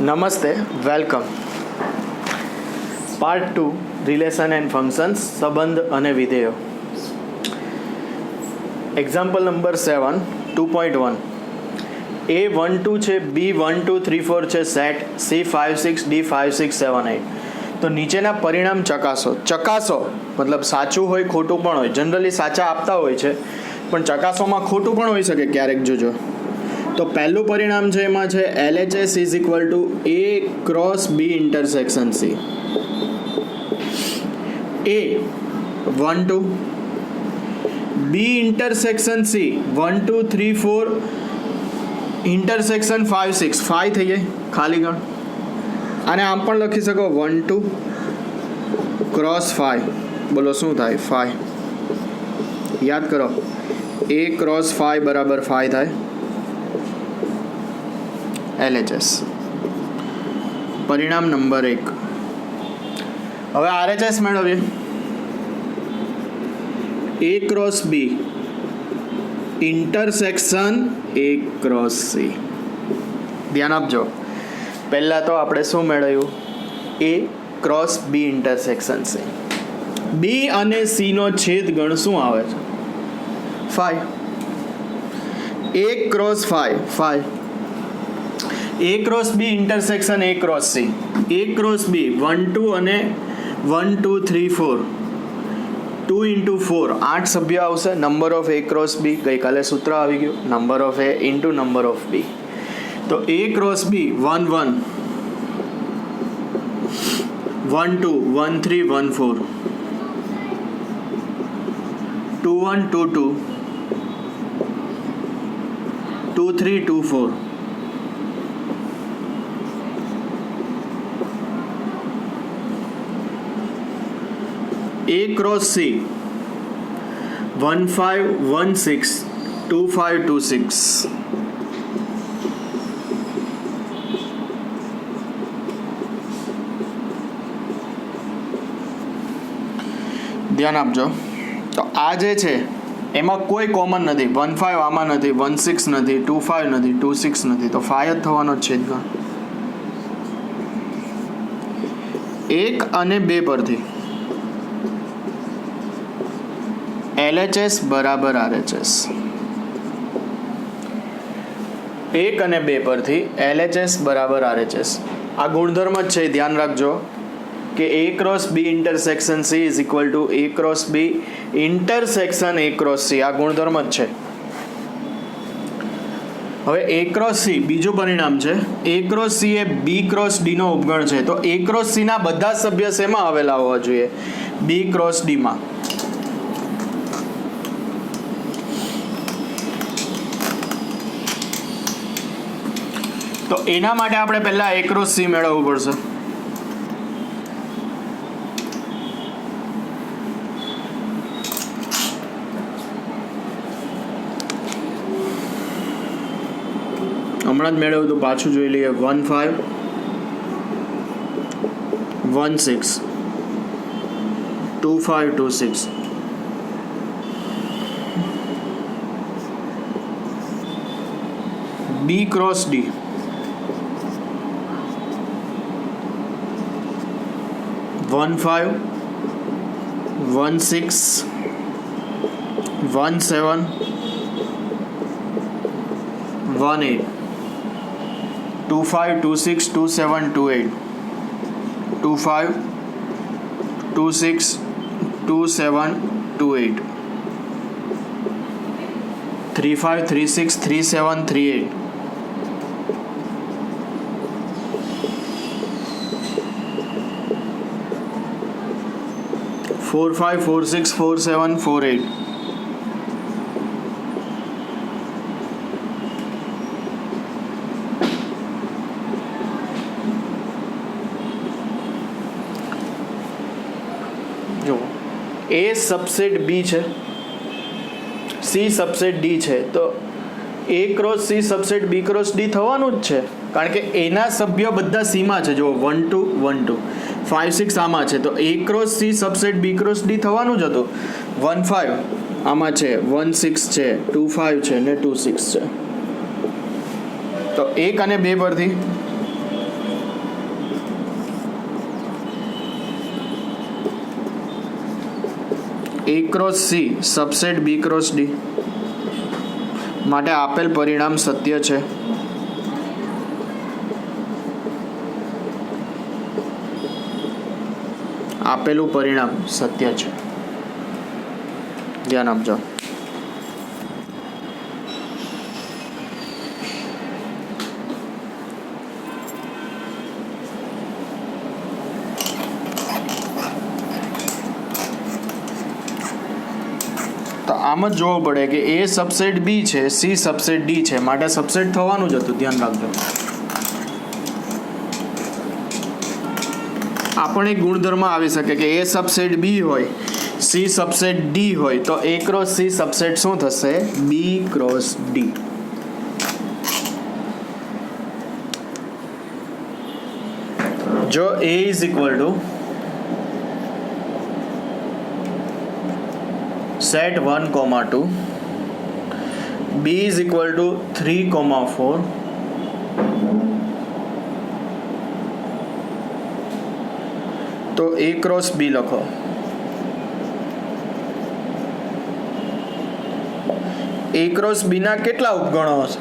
નમસ્તે, welcome. Part 2 relation and functions, સંબંધ અને વિધેયો. Example number 7 2.1. A12 છે, B12 3 4 છે સેટ, C56 D56 7 8. તો નીચેના પરિણામ ચકાસો મતલબ સાચું હોય ખોટું પણ હોય. જનરલી સાચા આપતા હોય છે, પણ ચકાસોમાં ખોટું પણ હોઈ શકે ક્યારેક. જોજો તો પહેલું પરિણામ છે, એમાં છે LHS is equal two A cross B intersection C. A12 B intersection C 1 2 3 4 intersection 5 6 5 થઈ જાય ખાલી ગણ. અને આમ પણ લખી શકો 1 2 ક્રોસ 5. બોલો શું થાય? 5. યાદ કરો, A ક્રોસ 5 બરાબર 5 થાય. LHS. પરિણામ નંબર 1. હવે RHS મેળવીએ. A cross B intersection A cross C. ધ્યાન આપજો, પહેલાં તો આપણે શું મેળવ્યું? A cross B intersection C. B અને C નો છેદ ગણ શું આવે છે? 5. A cross 5 5. A cross B intersection A cross C. A cross B 1 2 અને 1 2 3 4 2 ઇન્ટુ 4 8 સભ્ય આવશે. Number of A cross B, ગઈકાલે સૂત્ર આવી ગયું, number of A into number of B. તો A cross B 1 1 1 2 1 3 1 4 2 1 2 2 2 3 2 4. A cross C 1 5 1 6 2 5 2 6. ધ્યાન આપજો. તો આ જે છે એમાં કોઈ કોમન નથી. 1 5 આમાં નથી, 1 6 નથી, 2 5 નથી, 2 6 નથી, તો 5 જ થવાનો જ છે. એક અને બે પરથી LHS બરાબર RHS. એક અને બે પરથી LHS બરાબર RHS. આ ગુણધર્મ જ છે, ધ્યાન રાખજો કે A cross B intersection C is equal two A cross B intersection A cross C. આ ગુણધર્મ જ છે. હવે A ક્રોસ C બીજું પરિણામ છે. A cross C A B cross D નો ઉપગણ છે. તો A ક્રોસ C ના બધા સભ્ય શેમાં આવેલા હોવા જોઈએ? B ક્રોસ D માં. તો એના માટે આપણે પહેલા A ક્રોસ C મેળવવું પડશે. હમણાં જ મેળવ્યું તો પાછું જોઈ લઈએ. 1 5 1 6 2 5 2 6. B cross D 1 5 1 6 1 7 1 8 2 5 2 6 2 7 2 8 2 5 2 6 2 7 2 8 3 5 3 6 3 7 3 8 4 5 4 6 4 7 4 8. જો A સબસેટ B છે, C સબસેટ D છે, તો A cross C subset B cross D થવાનું જ છે, કારણ કે એના સભ્ય બધા C માં છે. જો 1 2 1 2 5 6 આમાં છે, તો A cross C subset B cross D થવાનું જ હતું. 1 5 આમાં છે, 1 6 છે, 2 5 છે ને 2 6 છે. તો 1 અને 2 પરથી A cross C subset B cross D માટે આપેલ પરિણામ સત્ય છે. આપેલું પરિણામ સત્ય છે. ધ્યાન આપજો. તો આમ જ જોવું પડે કે A સબસેટ B છે, C સબસેટ D છે, માટે સબસેટ થવાનું જ હતું. ધ્યાન રાખજો. આ પણ એક ગુણધર્મ આવી શકે કે A સબસેટ B હોય, C સબસેટ D હોય, તો A ક્રોસ C સબસેટ શું થશે? B cross D. જો A is equal two set 1, 2, B is equal to 3, 4, તો A ક્રોસ B લખો. A ક્રોસ B ના કેટલા ઉપગણો હશે?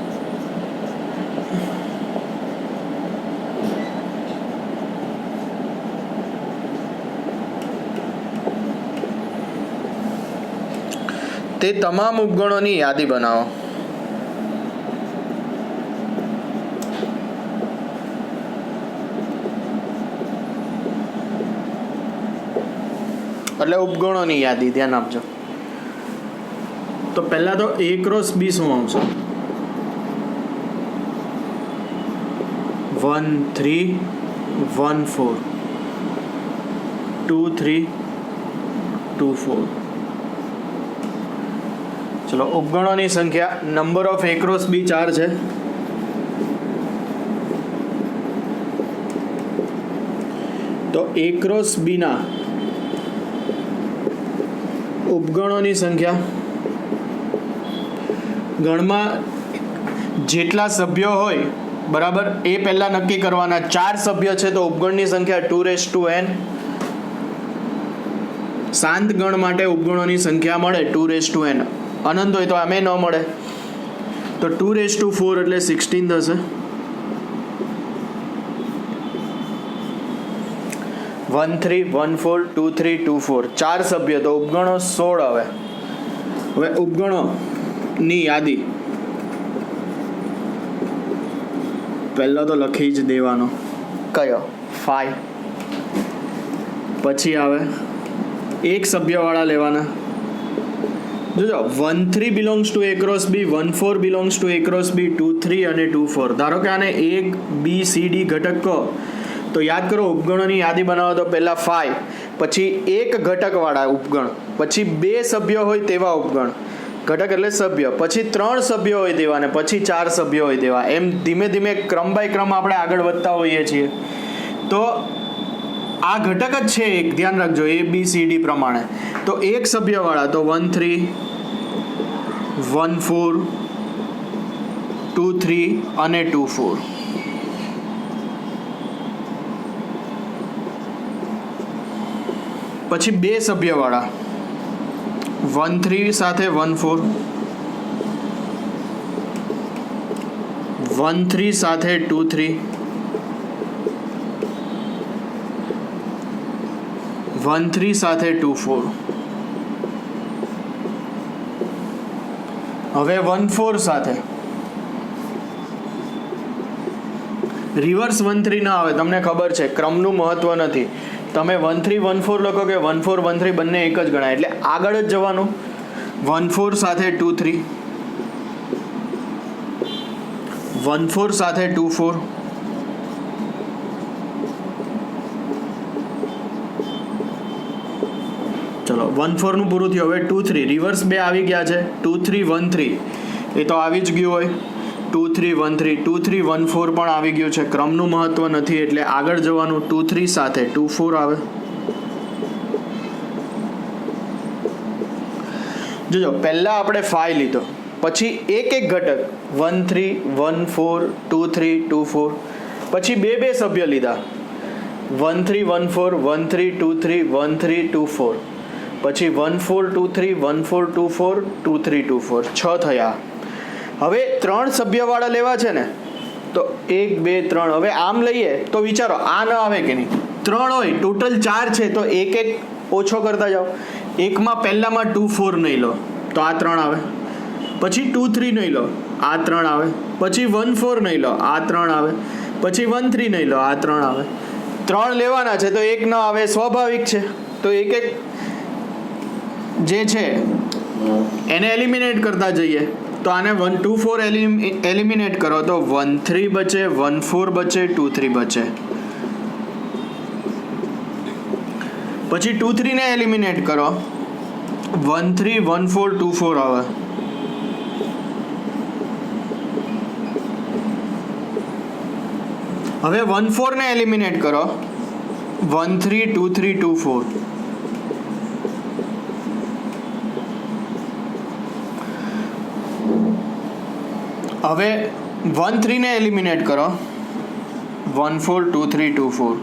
તે તમામ ઉપગણોની યાદી બનાવો. એટલે ઉપગણોની યાદી. ધ્યાન આપજો. તો પહેલા તો A ક્રોસ B શું આવશે? 1, 3, 1, 4, 2, 3, 2, 4. ચલો, ઉપગણોની સંખ્યા number of A cross B 4 છે. તો A ક્રોસ B ના ઉપગણોની સંખ્યા ગણમાં જેટલા સભ્યો હોય, બરાબર, એ પહેલા નક્કી કરવાના. 4 સભ્ય છે તો ઉપગણની સંખ્યા 2n. શાંત ગણ માટે ઉપગણોની સંખ્યા મળે 2n. અનંત હોય તો આમે ન મળે, તો 2/4 એટલે 16 થશે. 1, 3, 1, 4, 2, 3, 2, 4. 4 સભ્ય તો ઉપગણો 16 આવે. હવે ઉપગણોની યાદી પહેલો તો લખી જ દેવાનો. કયો? 5. પછી આવે એક સભ્યવાળા લેવાના. જોજો, 1, 3 belongs to A cross B, 1, 4 belongs to A cross B, 2, 3 અને 2, 4. ધારો કે આને A, B, C, D ઘટક કહો, તો યાદ કરો ઉપગણોની યાદી બનાવો તો પહેલા 5, પછી એક ઘટકવાળા ઉપગણ, પછી 2 સભ્યો હોય તેવા ઉપગણ, ઘટક એટલે સભ્ય, પછી 3 સભ્યો હોય તેવા, અને પછી 4 સભ્યો હોય તેવા. એમ ધીમે ધીમે ક્રમ બાય ક્રમ આપણે આગળ વધતા હોઈએ છીએ. તો આ ઘટક જ છે એક. ધ્યાન રાખજો, A, B, C, D પ્રમાણે. તો એક સભ્યવાળા તો 1, 3, 1, 4, 2, 3 અને 2, 4. પછી 2 સભ્યવાળા 1, 3 સાથે 1, 4, 1, 3 સાથે 2, 3, 1, 3 સાથે 2, 4. હવે 1, 4 સાથે રિવર્સ 1, 3 ના આવે. તમને ખબર છે ક્રમનું મહત્વ નથી. તમે 1, 3, 1, 4 લખો કે 1, 4, 1, 3 બંને એક જ ગણાય, એટલે આગળ જ જવાનું. 1, 4 સાથે 2, 3, 1, 4 સાથે 2, 4, ચલો 1, 4 નું પૂરું થયું. હવે 2, 3 રિવર્સ 2 આવી ગયા છે. 2, 3, 1, 3 એ તો આવી જ ગયું હોય. 2, 3, 1, 3, 2, 3, 1, 4 પણ આવી ગયું છે. ક્રમનું મહત્વ નથી એટલે આગળ જવાનું. 2, 3 સાથે 2, 4 આવે. જોજો, પહેલા આપણે 5 લીધો, પછી એક એક ઘટક 1, 3, 1, 4, 2, 3, 2, 4, પછી 2 સભ્ય લીધા 1, 3, 1, 4, 1, 3, 2, 3, 1, 3, 2, 4, પછી 1 4 2 3 1 4 2 4 2 3 2 4 6 થયા. હવે 3 સભ્યવાળા લેવા છે ને, તો 1 2 3. હવે આમ લઈએ તો વિચારો આ ન આવે કે નહીં. 3 હોય, ટોટલ 4 છે, તો એક એક ઓછો કરતા જાઓ. એકમાં પહેલામાં 2 4 નહીં લો તો આ 3 આવે, પછી 2 3 નહીં લો આ 3 આવે, પછી 1 4 નહીં લો આ 3 આવે, પછી 1 3 નહીં લો આ 3 આવે. 3 લેવાના છે તો એક ન આવે, સ્વાભાવિક છે. તો એક એક જે છે એને એલિમિનેટ કરતા જઈએ. તો આને 1 2 4 એલિમિનેટ કરો તો 1 3 બચે, 1 4 બચે, 2 3 બચે. પછી 2 3 ને એલિમિનેટ કરો, 1 3 1 4 2 4 આવે. હવે 1 4 ને એલિમિનેટ કરો, 1 3 2 3 2 4. હવે 1 3 ને એલિમિનેટ કરો, 1 4 2 3 2 4.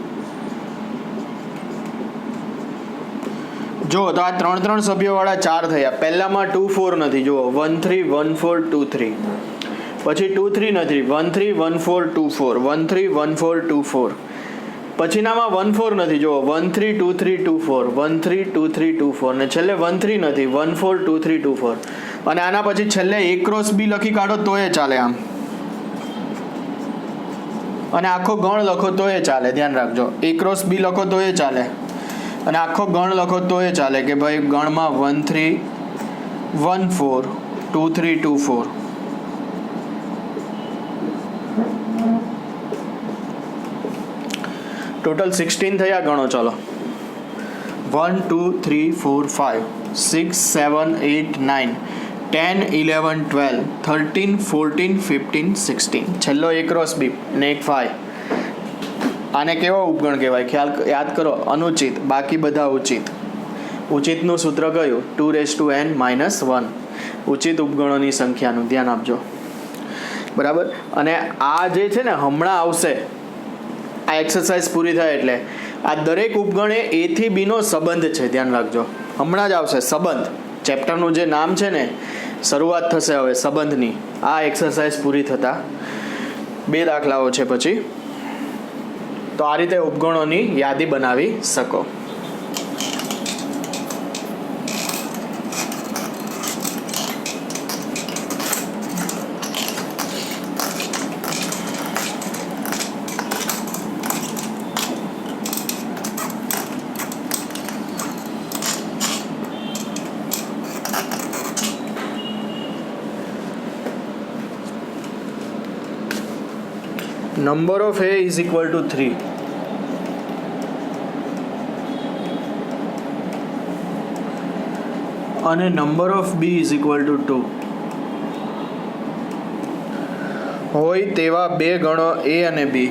જો તો આ 3 સભ્યોવાળા 4 થયા. પહેલામાં 2 4 નથી, જુઓ 1 3 1 4 2 3. પછી 2 3 નથી, 1 3 1 4 2 4, 1 3 1 4 2 4. પછીનામાં 1 4 નથી, જુઓ 1 3 2 3 2 4, 1 3 2 3 2 4. ને છેલ્લે 1 3 નથી, 1 4 2 3 2 4. અને આના પછી છેલ્લે A ક્રોસ B લખી કાઢો તો એ ચાલે આમ, અને આખો ગણ લખો તો એ ચાલે. ધ્યાન રાખજો, A ક્રોસ B લખો તો એ ચાલે, અને આખો ગણ લખો તો એ ચાલે કે ભાઈ ગણમાં 1 3 1 4 2 3 2 4. ટોટલ 16 થયા. ગણો ચાલો, 1 2 3 4 5 6 7 8 9 10 11 12 13 14 15 16. છેલ્લો A ક્રોસ B ને એક 5. આને કેવો ઉપગણ કહેવાય? ખ્યાલ યાદ કરો, અનુચિત, બાકી બધા ઉચિત. ઉચિતનું સૂત્ર કયું? 2n - 1. ઉચિત ઉપગણોની સંખ્યાનું ધ્યાન આપજો, બરાબર. અને આ જે છે ને હમણાં આવશે, આ એક્સરસાઇઝ પૂરી થાય એટલે આ દરેક ઉપગણ એ થી બી નો સંબંધ છે. ધ્યાન રાખજો, હમણાં જ આવશે સંબંધ. ચેપ્ટરનું જે નામ છે ને, શરૂઆત થશે હવે સંબંધની. આ એક્સરસાઇઝ પૂરી થતા 2 દાખલાઓ છે પછી. તો આ રીતે ઉપગણોની યાદી બનાવી શકો. Number of A is equal to 3. અને number of B is equal to 2 હોય તેવા બે ગણો A અને B.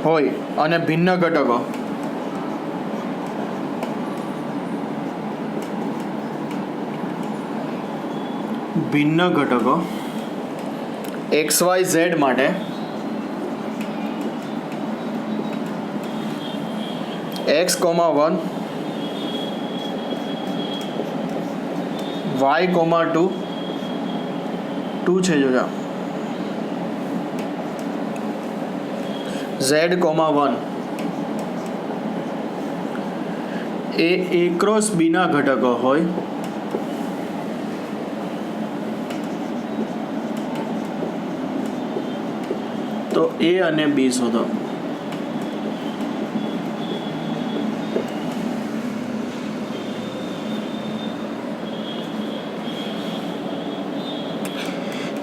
હોય અને ભિન્ન ઘટકો. ભિન્ન ઘટકો XYZ માટે x, 1 y, 2 2 છે જોજો, z, 1 A A cross B ના ઘટકો હોય. તો A અને B શોધો.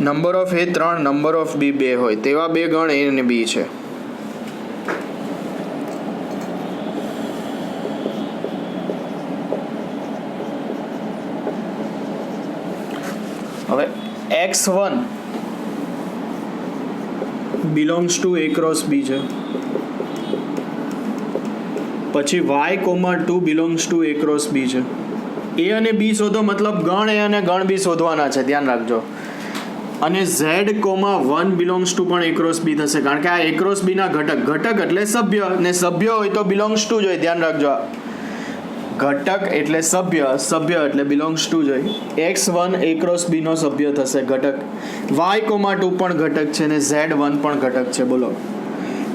Number of A 3, number of B 2 હોય તેવા બે ગણ A અને B છે. હવે x1 belongs to A cross B છે, પછી y, 2 belongs to A cross B છે, ए અને બી શોધો મતલબ ગણ એ અને ગણ બી શોધવાના છે, ધ્યાન રાખજો. અને ઝેડ કોમા 1 બિલોંગ્સ ટુ પણ એ ક્રોસ બી થશે, કારણ કે આ એ ક્રોસ બી ના ઘટક એટલે સભ્ય, ને સભ્ય હોય તો બિલોંગ્સ ટુ જ હોય, ધ્યાન રાખજો. ઘટક એટલે સભ્ય એટલે બિલોંગ્સ ટુ જ હોય. x1 એ ક્રોસ બી નો સભ્ય થશે, ઘટક. y2 પણ ઘટક છે ને z1 પણ ઘટક છે. બોલો,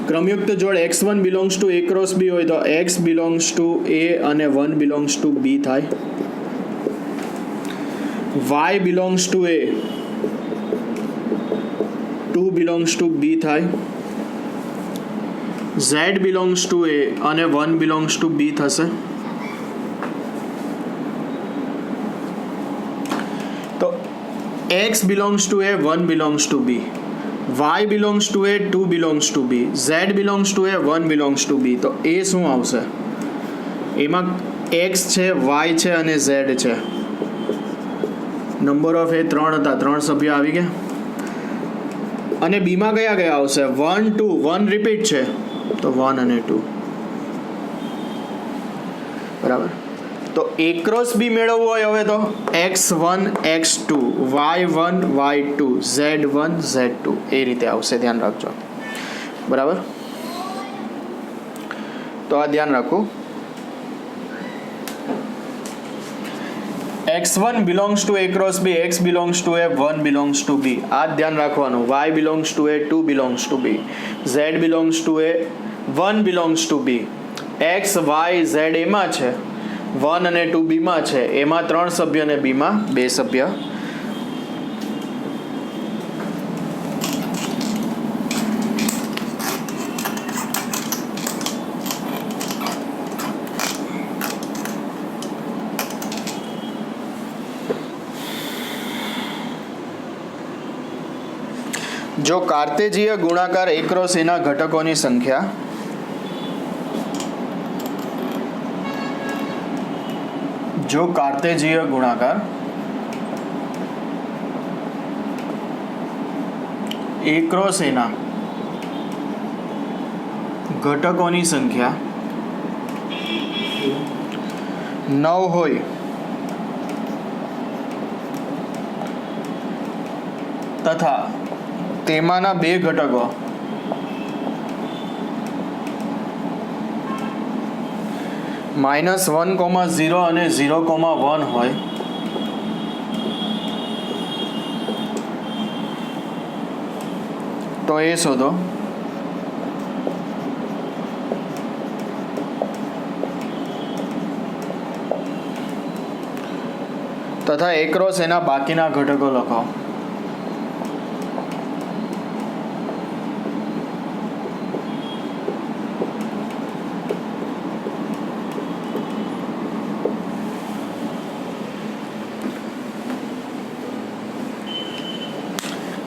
ક્રમયુક્ત જોડ x1 belongs to A cross B હોય તો x બિલોંગ્સ ટુ a અને 1 બિલોંગ્સ ટુ b થાય. y belongs to a 2 belongs to b થાય. z બિલોંગ્સ ટુ a અને 1 બિલોંગ્સ ટુ b થશે. તો x belongs to a 1 belongs to b, y belongs to a 2 belongs to b, z belongs to a 1 belongs to b. તો એ શું આવશે? એમાં x છે, y છે અને z છે. નંબર ઓફ એ 3 હતા, 3 સભ્ય આવી ગયા. અને બીમાં કયા કયા આવશે? 1 2, 1 રિપીટ છે તો 1 અને 2, બરાબર. તો એ ક્રોસ બી મેળવવું હોય હવે તો x1 x2, y1 y2, z1 z2 એ રીતે આવશે, ધ્યાન રાખજો, બરાબર. તો આ ધ્યાન રાખો. x1 belongs to a cross b, x belongs to a 1 belongs to b. આ ધ્યાન રાખવાનું. y belongs to a 2 belongs to b, z belongs to a 1 belongs to b. x y z એમાં છે, 1 અને 2 b માં છે. એમાં 3 સભ્ય અને b માં 2 સભ્ય. જો કાર્તેજીય ગુણાકાર એ ક્રોસ એના ઘટકોની સંખ્યા એ ક્રોસ એના ઘટકોની સંખ્યા 9 હોય તથા તેમાંના 2 ઘટકો -1,0 અને 0,1 હોય તો એ શોધો. તથા એ ક્રોસ એના બાકીના ઘટકો લખો.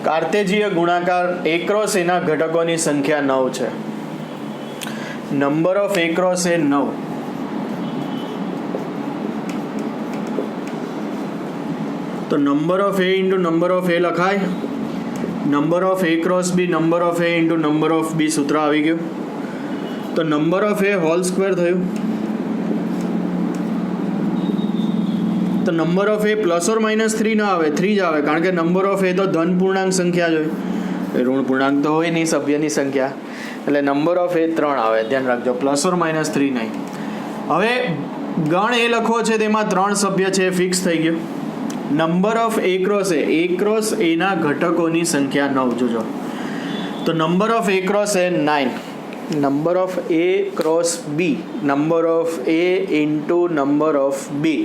કાર્તેજીય ગુણાકાર એ ક્રોસ એના ઘટકોની સંખ્યા 9 છે. Number of A cross A 9. તો number of A into number of A લખાય. Number of A cross B number of A into number of B સૂત્ર આવી ગયું. તો number of A whole square થયું. તો number of A plus or -3 ના આવે, 3 જ આવે, કારણ કે નંબર ઓફ એ તો ધન પૂર્ણાંક સંખ્યા જ હોય, ઋણ પૂર્ણાંક તો હોય નહીં સભ્યની સંખ્યા, એટલે નંબર ઓફ એ 3 આવે, ધ્યાન રાખજો, પ્લસ ઓર -3 નહીં. હવે ગણ એ લખવો છે તેમાં 3 સભ્ય છે, ફિક્સ થઈ ગયો. નંબર ઓફ એ ક્રોસ એના ઘટકોની સંખ્યા 9 જોજો. તો number of A cross A 9. Number of A cross B, number of A into number of B.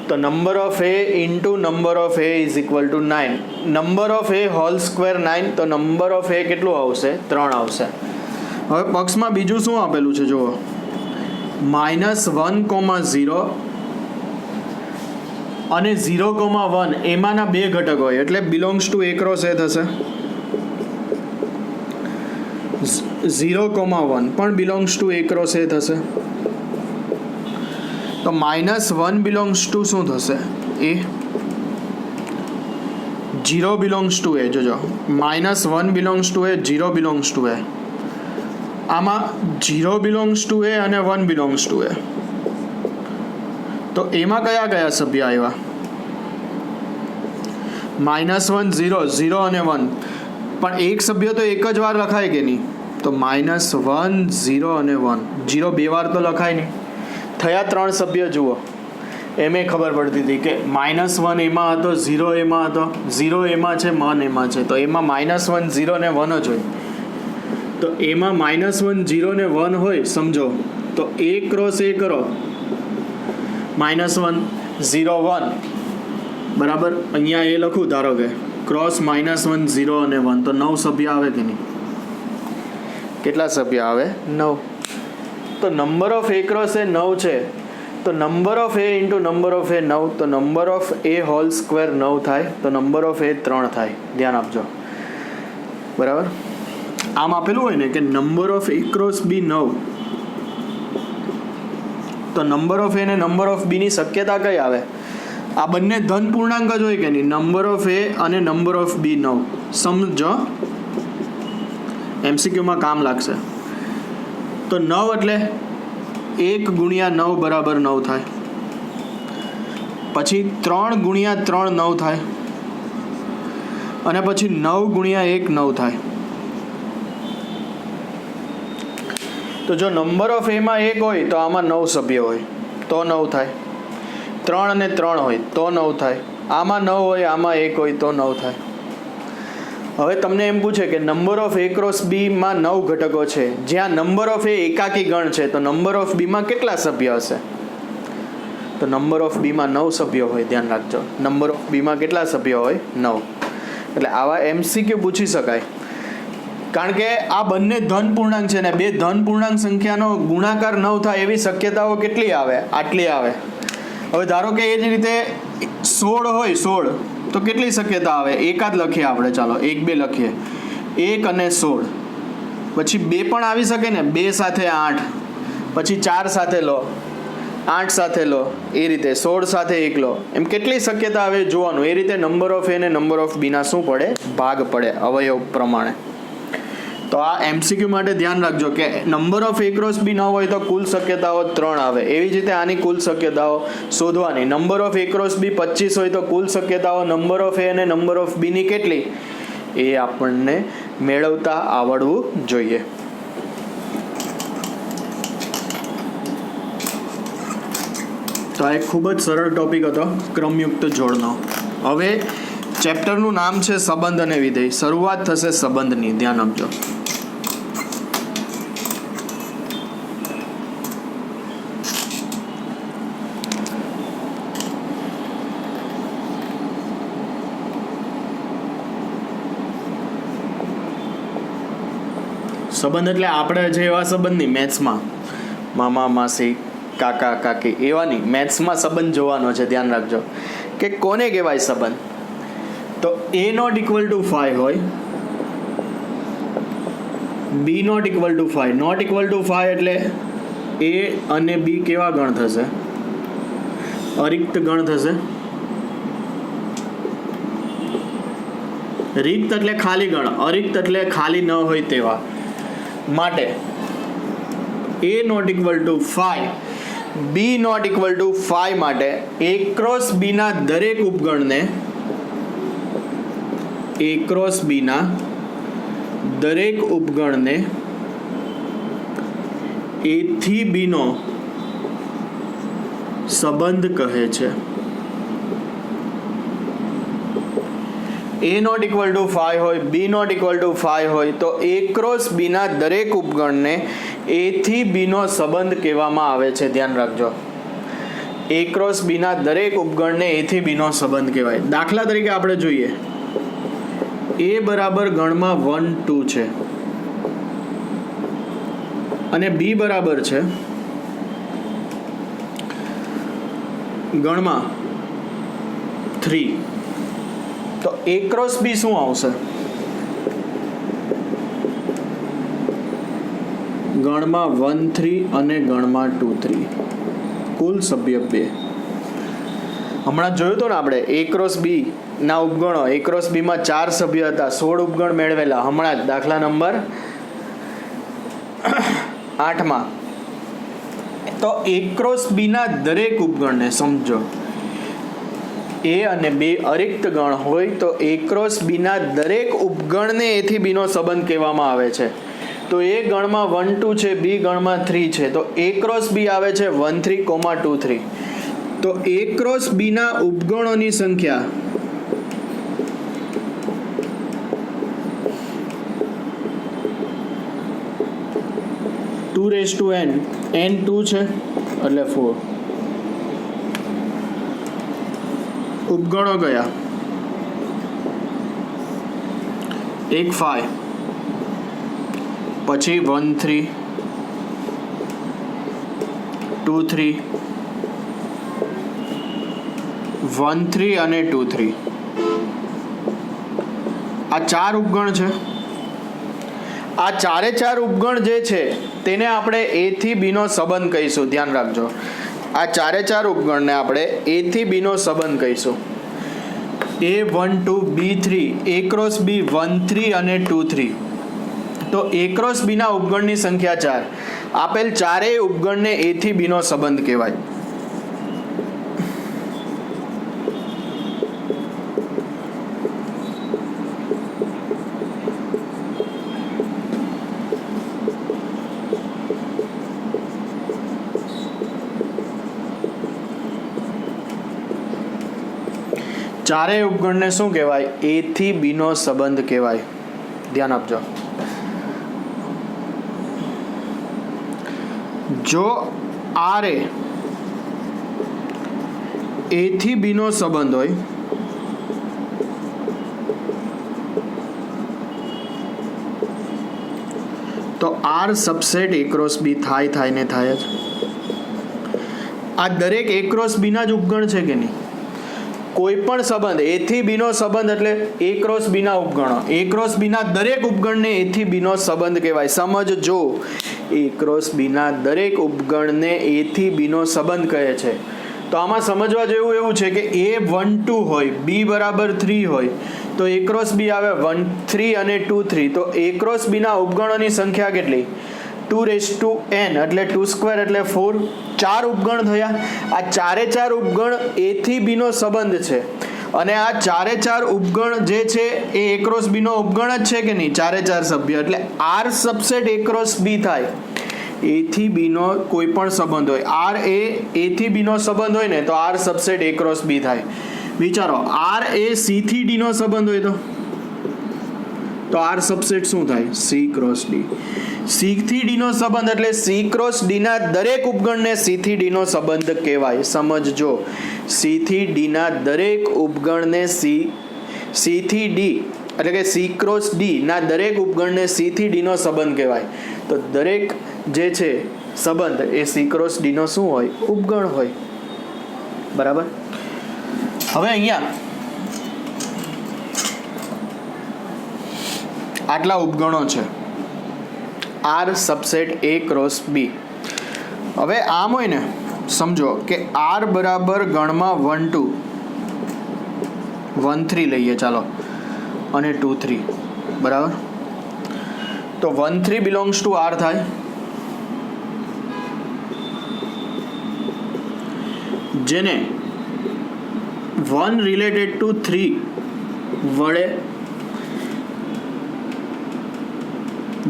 તો number of A into number of A is equal to 9. Number of A whole square 9. તો number of એ કેટલું આવશે? 3 આવશે. હવે પક્ષમાં બીજું શું આપેલું છે જુઓ, -1,0 અને 0,1 એમાંના 2 ઘટક હોય એટલે બિલોંગ્સ ટુ એ ક્રોસ એ થશે. 0,1 પણ બિલોંગ્સ ટુ એ ક્રોસ એ થશે. તો -1 બિલોંગ્સ ટુ શું થશે? એ. 0 બિલોંગ્સ ટુ એ, જોજો, -1 belongs to A, 0 belongs to A. આમાં 0 બિલોંગ્સ ટુ એ અને 1 બિલોંગ્સ ટુ એ. તો એમાં કયા કયા સભ્ય આવ્યા? -1 0 0 અને 1, પણ એક સભ્ય તો એક જ વાર લખાય કે નહીં? તો -1 0 અને 1, 0 બે વાર તો લખાય નહીં. થયા 3 સભ્ય. જુઓ એમે ખબર પડતી હતી કે -1 એમાં હતો, 0 એમાં હતો, 0 એમાં છે, 1 એમાં છે. તો એમાં -1 0 ને 1 જ હોય. તો એમાં -1 0 ને 1 હોય સમજો, તો A × A કરો, -1 0 1 બરાબર. અહીંયા એ લખું ધારો કે ક્રોસ -1 0 અને 1, તો 9 સભ્ય આવે કે નહીં? કેટલા સભ્ય આવે? 9. તો નંબર ઓફ A × A 9 છે, તો number of A into number of A 9, તો number of A hall square 9 થાય, તો નંબર ઓફ A 3 થાય. ધ્યાન આપજો બરાબર. આમ આપેલું હોય ને કે નંબર ઓફ A × B 9, તો નંબર ઓફ A ને નંબર ઓફ B ની શક્યતા કઈ આવે? આ બંને ધન પૂર્ણાંક જ હોય કે નહીં? નંબર ઓફ A અને નંબર ઓફ B 9. સમજો, MCQમાં કામ લાગશે. તો 9 એટલે 1 × 9 બરાબર 9 થાય. પછી 3 × 3 9 થાય, અને પછી 9 × 1 9 થાય. તો જો નંબર ઓફ A માં 1 હોય તો આમાં 9 સભ્ય હોય તો 9 થાય. 3 અને 3 હોય તો 9 થાય. આમાં 9 હોય, આમાં 1 હોય તો 9 થાય. હવે તમને એમ પૂછે કે નંબર ઓફ A × B માં 9 ઘટકો છે, જ્યાં નંબર ઓફ A એકાકી ગણ છે, તો નંબર ઓફ B માં કેટલા સભ્ય હશે? તો નંબર ઓફ B માં 9 સભ્યો હોય. ધ્યાન રાખજો, નંબર ઓફ B માં કેટલા સભ્યો હોય? 9. એટલે આવા MCQ પૂછી શકાય. કારણ કે આ બંને ધન પૂર્ણાંક છે ને, બે ધન પૂર્ણાંક સંખ્યાનો ગુણાકાર 9 થાય એવી શક્યતાઓ કેટલી આવે? આટલી આવે. હવે ધારો કે એ જ રીતે 16 હોય, 16 તો કેટલી શક્યતા આવે? એકાદ લખીએ આપણે, ચાલો 1 2 લખીએ, 1 અને 16. પછી 2 પણ આવી શકે ને, 2 સાથે 8, પછી 4 સાથે લો, 8 સાથે લો, એ રીતે 16 સાથે 1 લો. એમ કેટલી શક્યતા આવે જોવાનું. એ રીતે નંબર ઓફ A ને નંબર ઓફ B ના શું પડે? ભાગ પડે અવયવ પ્રમાણે. તો આ MCQ માટે ધ્યાન રાખજો કે નંબર ઓફ A × B ન હોય તો કુલ શક્યતાઓ 3 આવે. એવી જ રીતે આની કુલ શક્યતાઓ શોધવાની. નંબર ઓફ A × B 25 હોય તો કુલ શક્યતાઓ નંબર ઓફ A અને નંબર ઓફ B ની કેટલી, એ આપણને મેળવતા આવડવું જોઈએ. તો આ એક ખૂબ જ સરળ ટોપિક હતો, ક્રમયુક્ત જોડનો. હવે ચેપ્ટરનું નામ છે સંબંધ અને વિધેય. શરૂઆત થશે સંબંધની. ધ્યાન આપજો. સંબંધ એટલે આપણે જે એવા સંબંધ નહીં, મેથ્સમાં મામા માસી કાકા કાકી એવા નહીં, મેથ્સમાં સંબંધ જોવાનો છે. ધ્યાન રાખજો કે કોને કહેવાય સંબંધ. તો A ≠ = 5 હોય, B ≠ = 5. નોટ ઇક્વલ ટુ 5 એટલે A અને B કેવા ગણ થશે? અરિક્ત ગણ થશે. રિક્ત એટલે ખાલી ગણ, અરિક્ત એટલે ખાલી ન હોય તેવા. માટે A ≠ = 5, B ≠ = 5 માટે A × B ના દરેક ઉપગણને, A × B ના દરેક ઉપગણને A થી B નો સંબંધ કહે છે. A ≠ = 5 હોય, B ≠ = 5 હોય તો A × B ના દરેક ઉપગણને A થી B નો સંબંધ કહેવામાં આવે છે. ધ્યાન રાખજો, A × B ના દરેક ઉપગણને A થી B નો સંબંધ કહેવાય. દાખલા તરીકે આપણે જોઈએ, A બરાબર ગણમાં 1 2 છે અને B બરાબર છે ગણમાં 3, તો A × B શું આવશે? ગણમાં 1 3 અને ગણમાં 2 3, કુલ સભ્ય 2. હમણાં જોયું હતું ને આપણે A × B ના ઉપગણો. A × B માં 4 સભ્ય હતા, 16 ઉપગણ મેળવેલા હમણાં જ દાખલા નંબર 8માં. તો તો A ક્રોસ B ના દરેક ઉપગણને સમજો, A અને બે અરિક્ત ગણ હોય તો A ક્રોસ B ના દરેક ઉપગણને A થી B નો સંબંધ કહેવામાં આવે છે. તો A ગણમાં 1 2 છે, B ગણમાં 3 છે, તો A ક્રોસ B આવે છે 1 3, 2 3. તો A ક્રોસ B ના ઉપગણોની સંખ્યા n, n 2 છે એટલે 4. ઉપગણો કયા? એક 5, પછી 1 3, 2 3, 1 3 અને 2 3. આ 4 ઉપગણ છે. આ ચારે ચાર ઉપગણ જે છે તેને આપણે A થી B નો સંબંધ કહીશું. ધ્યાન રાખજો, આ ચારે ચાર ઉપગણને આપણે A થી B નો સંબંધ કહીશું. A 1 2 B 3, A cross B 1 3 અને 2 3. તો A ક્રોસ B ના ઉપગણની સંખ્યા 4. આપેલ ચારેય ઉપગણને A થી B નો સંબંધ કહેવાય. ચારેય ઉપગણને શું કહેવાય? A થી B નો સંબંધ કહેવાય. ધ્યાન આપજો. જો R એ A થી B નો સંબંધ હોય તો R subset A cross B થાય ને થાય જ. આ દરેક A ક્રોસ B ના જ ઉપગણ છે કે નહીં? કોઈ પણ સંબંધ A થી B નો સંબંધ એટલે A ક્રોસ B ના ઉપગણો. A ક્રોસ B ના દરેક ઉપગણને A થી B નો સંબંધ કહેવાય. સમજજો, A ક્રોસ B ના દરેક ઉપગણને A થી B નો સંબંધ કહે છે. તો આમાં સમજવા જેવું એવું છે કે A 1 2 હોય, B બરાબર 3 હોય, તો A ક્રોસ B આવે 1 3 અને 2 3. તો A ક્રોસ B ના ઉપગણોની સંખ્યા કેટલી? 2n એટલે 2 સ્ક્વેર એટલે 4. 4 ઉપગણ થયા. આ ચારે ચાર ઉપગણ A થી B નો સંબંધ છે અને આ ચારે ચાર ઉપગણ જે છે એ A ક્રોસ B નો ઉપગણ જ છે કે નહીં? ચારે ચાર સભ્ય એટલે R subset A cross B થાય. A થી B નો કોઈ પણ સંબંધ હોય, R એ A થી B નો સંબંધ હોય ને તો R subset A cross B થાય. વિચારો, R એ C થી D નો સંબંધ હોય તો R સબસેટ શું થાય? C cross D. C થી D નો સંબંધ એટલે C ક્રોસ D ના દરેક ઉપગણને C થી D નો સંબંધ કહેવાય. સમજજો, C થી D ના દરેક ઉપગણને C થી D એટલે કે C ક્રોસ D ના દરેક ઉપગણને C થી D નો સંબંધ કહેવાય. તો દરેક જે છે સંબંધ એ C ક્રોસ D નો શું હોય? ઉપગણ હોય. બરાબર. હવે અહીંયા આટલા ઉપગણો છે, R subset A cross B. હવે આમ હોય ને, સમજો કે R બરાબર ગણમાં 1 2 1 3 લઈએ ચાલો અને 2 3. બરાબર. તો 1 3 બિલોંગ્સ ટુ R થાય. જેને 1 રિલેટેડ ટુ 3 વડે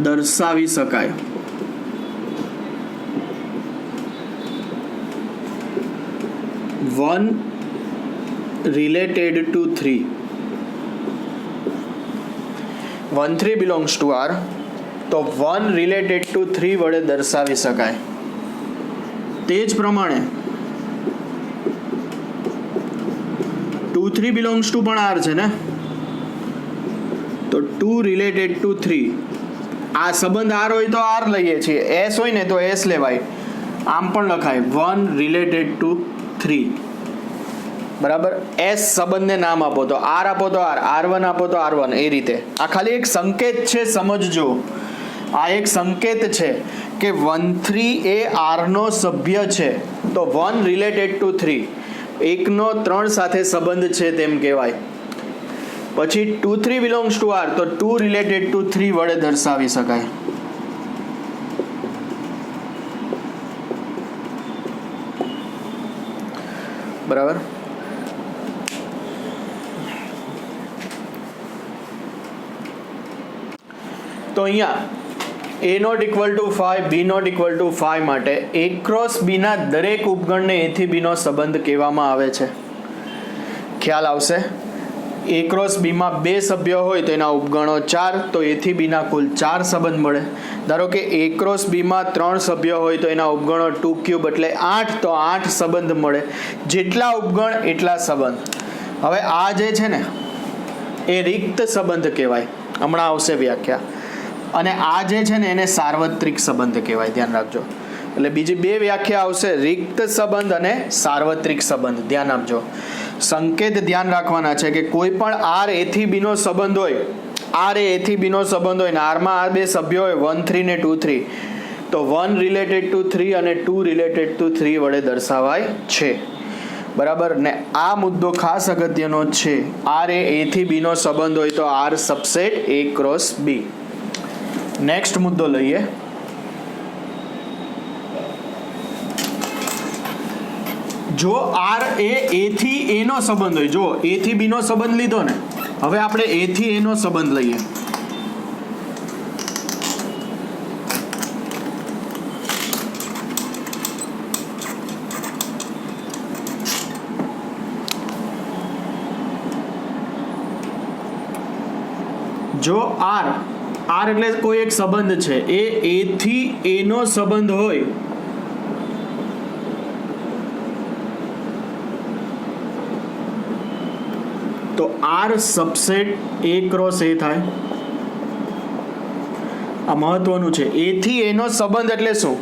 દર્શાવી શકાય. One related to 3, 1 3 belongs to R, તો 1 રિલેટેડ ટુ 3 વડે દર્શાવી શકાય. તે જ પ્રમાણે 2 3 બિલોંગ્સ ટુ પણ R છે ને, તો 2 રિલેટેડ ટુ 3. આ સંબંધ R હોય તો R લઈએ છીએ, S હોય ને તો S લેવાય. આમ પણ લખાય 1 રિલેટેડ ટુ 3. બરાબર. S સંબંધને નામ આપો તો R આપો તો R, R1 આપો તો R1, એ રીતે. આ ખાલી એક સંકેત છે, સમજજો. આ એક સંકેત છે કે 1 3 એ R નો સભ્ય છે તો 1 રિલેટેડ ટુ 3, 1 નો 3 સાથે સંબંધ છે તેમ કહેવાય. પછી 2 3 બિલોંગ્સ ટુ R, તો 2 રિલેટેડ ટુ 3 વડે દર્શાવી શકાય. બરાબર. તો અહીંયા a not equal to 5 b not equal to 5 માટે a ક્રોસ b ના દરેક ઉપગણને a થી b નો સંબંધ કહેવામાં આવે છે. ખ્યાલ આવશે. a ક્રોસ b માં બે સભ્યો હોય તો એના ઉપગણો 4, તો a થી b ના કુલ 4 સંબંધ મળે. ધારો કે a ક્રોસ b માં 3 સભ્યો હોય તો એના ઉપગણો 2 ક્યુબ એટલે 8, તો 8 સંબંધ મળે. જેટલા ઉપગણ એટલા સંબંધ. હવે આ જે છે ને એ રિક્ત સંબંધ કહેવાય, હમણાં આવશે વ્યાખ્યા. અને આ જે છે ને એને સાર્વત્રિક સંબંધ કહેવાય, ધ્યાન રાખજો. એટલે બીજી બે વ્યાખ્યા આવશે, રિક્ત સંબંધ અને સાર્વત્રિક સંબંધ. ધ્યાન આપજો. સંકેત ધ્યાન રાખવાના છે કે કોઈ પણ આર એ થી બી નો સંબંધ હોય, આર એ થી બી નો સંબંધ હોય ને આરમાં આ બે સભ્યો હોય 1 3 ને 2 3, તો 1 રિલેટેડ ટુ 3 અને 2 રિલેટેડ ટુ 3 વડે દર્શાવાય છે. બરાબર ને. આ મુદ્દો ખાસ અગત્યનો છે. આર એ થી બી નો સંબંધ હોય તો R subset a cross b. Next મુદ્દો લઈએ. જો આર એ થી a નો સંબંધ હોય, જો a થી b નો સંબંધ લીધો ને, હવે આપણે a થી a નો સંબંધ લઈએ. જો આર એટલે કોઈ એક સંબંધ છે, એ a થી a નો સંબંધ હોય તો R subset a cross a થાય. આ મહત્વનું છે. a થી a નો સંબંધ એટલે શું?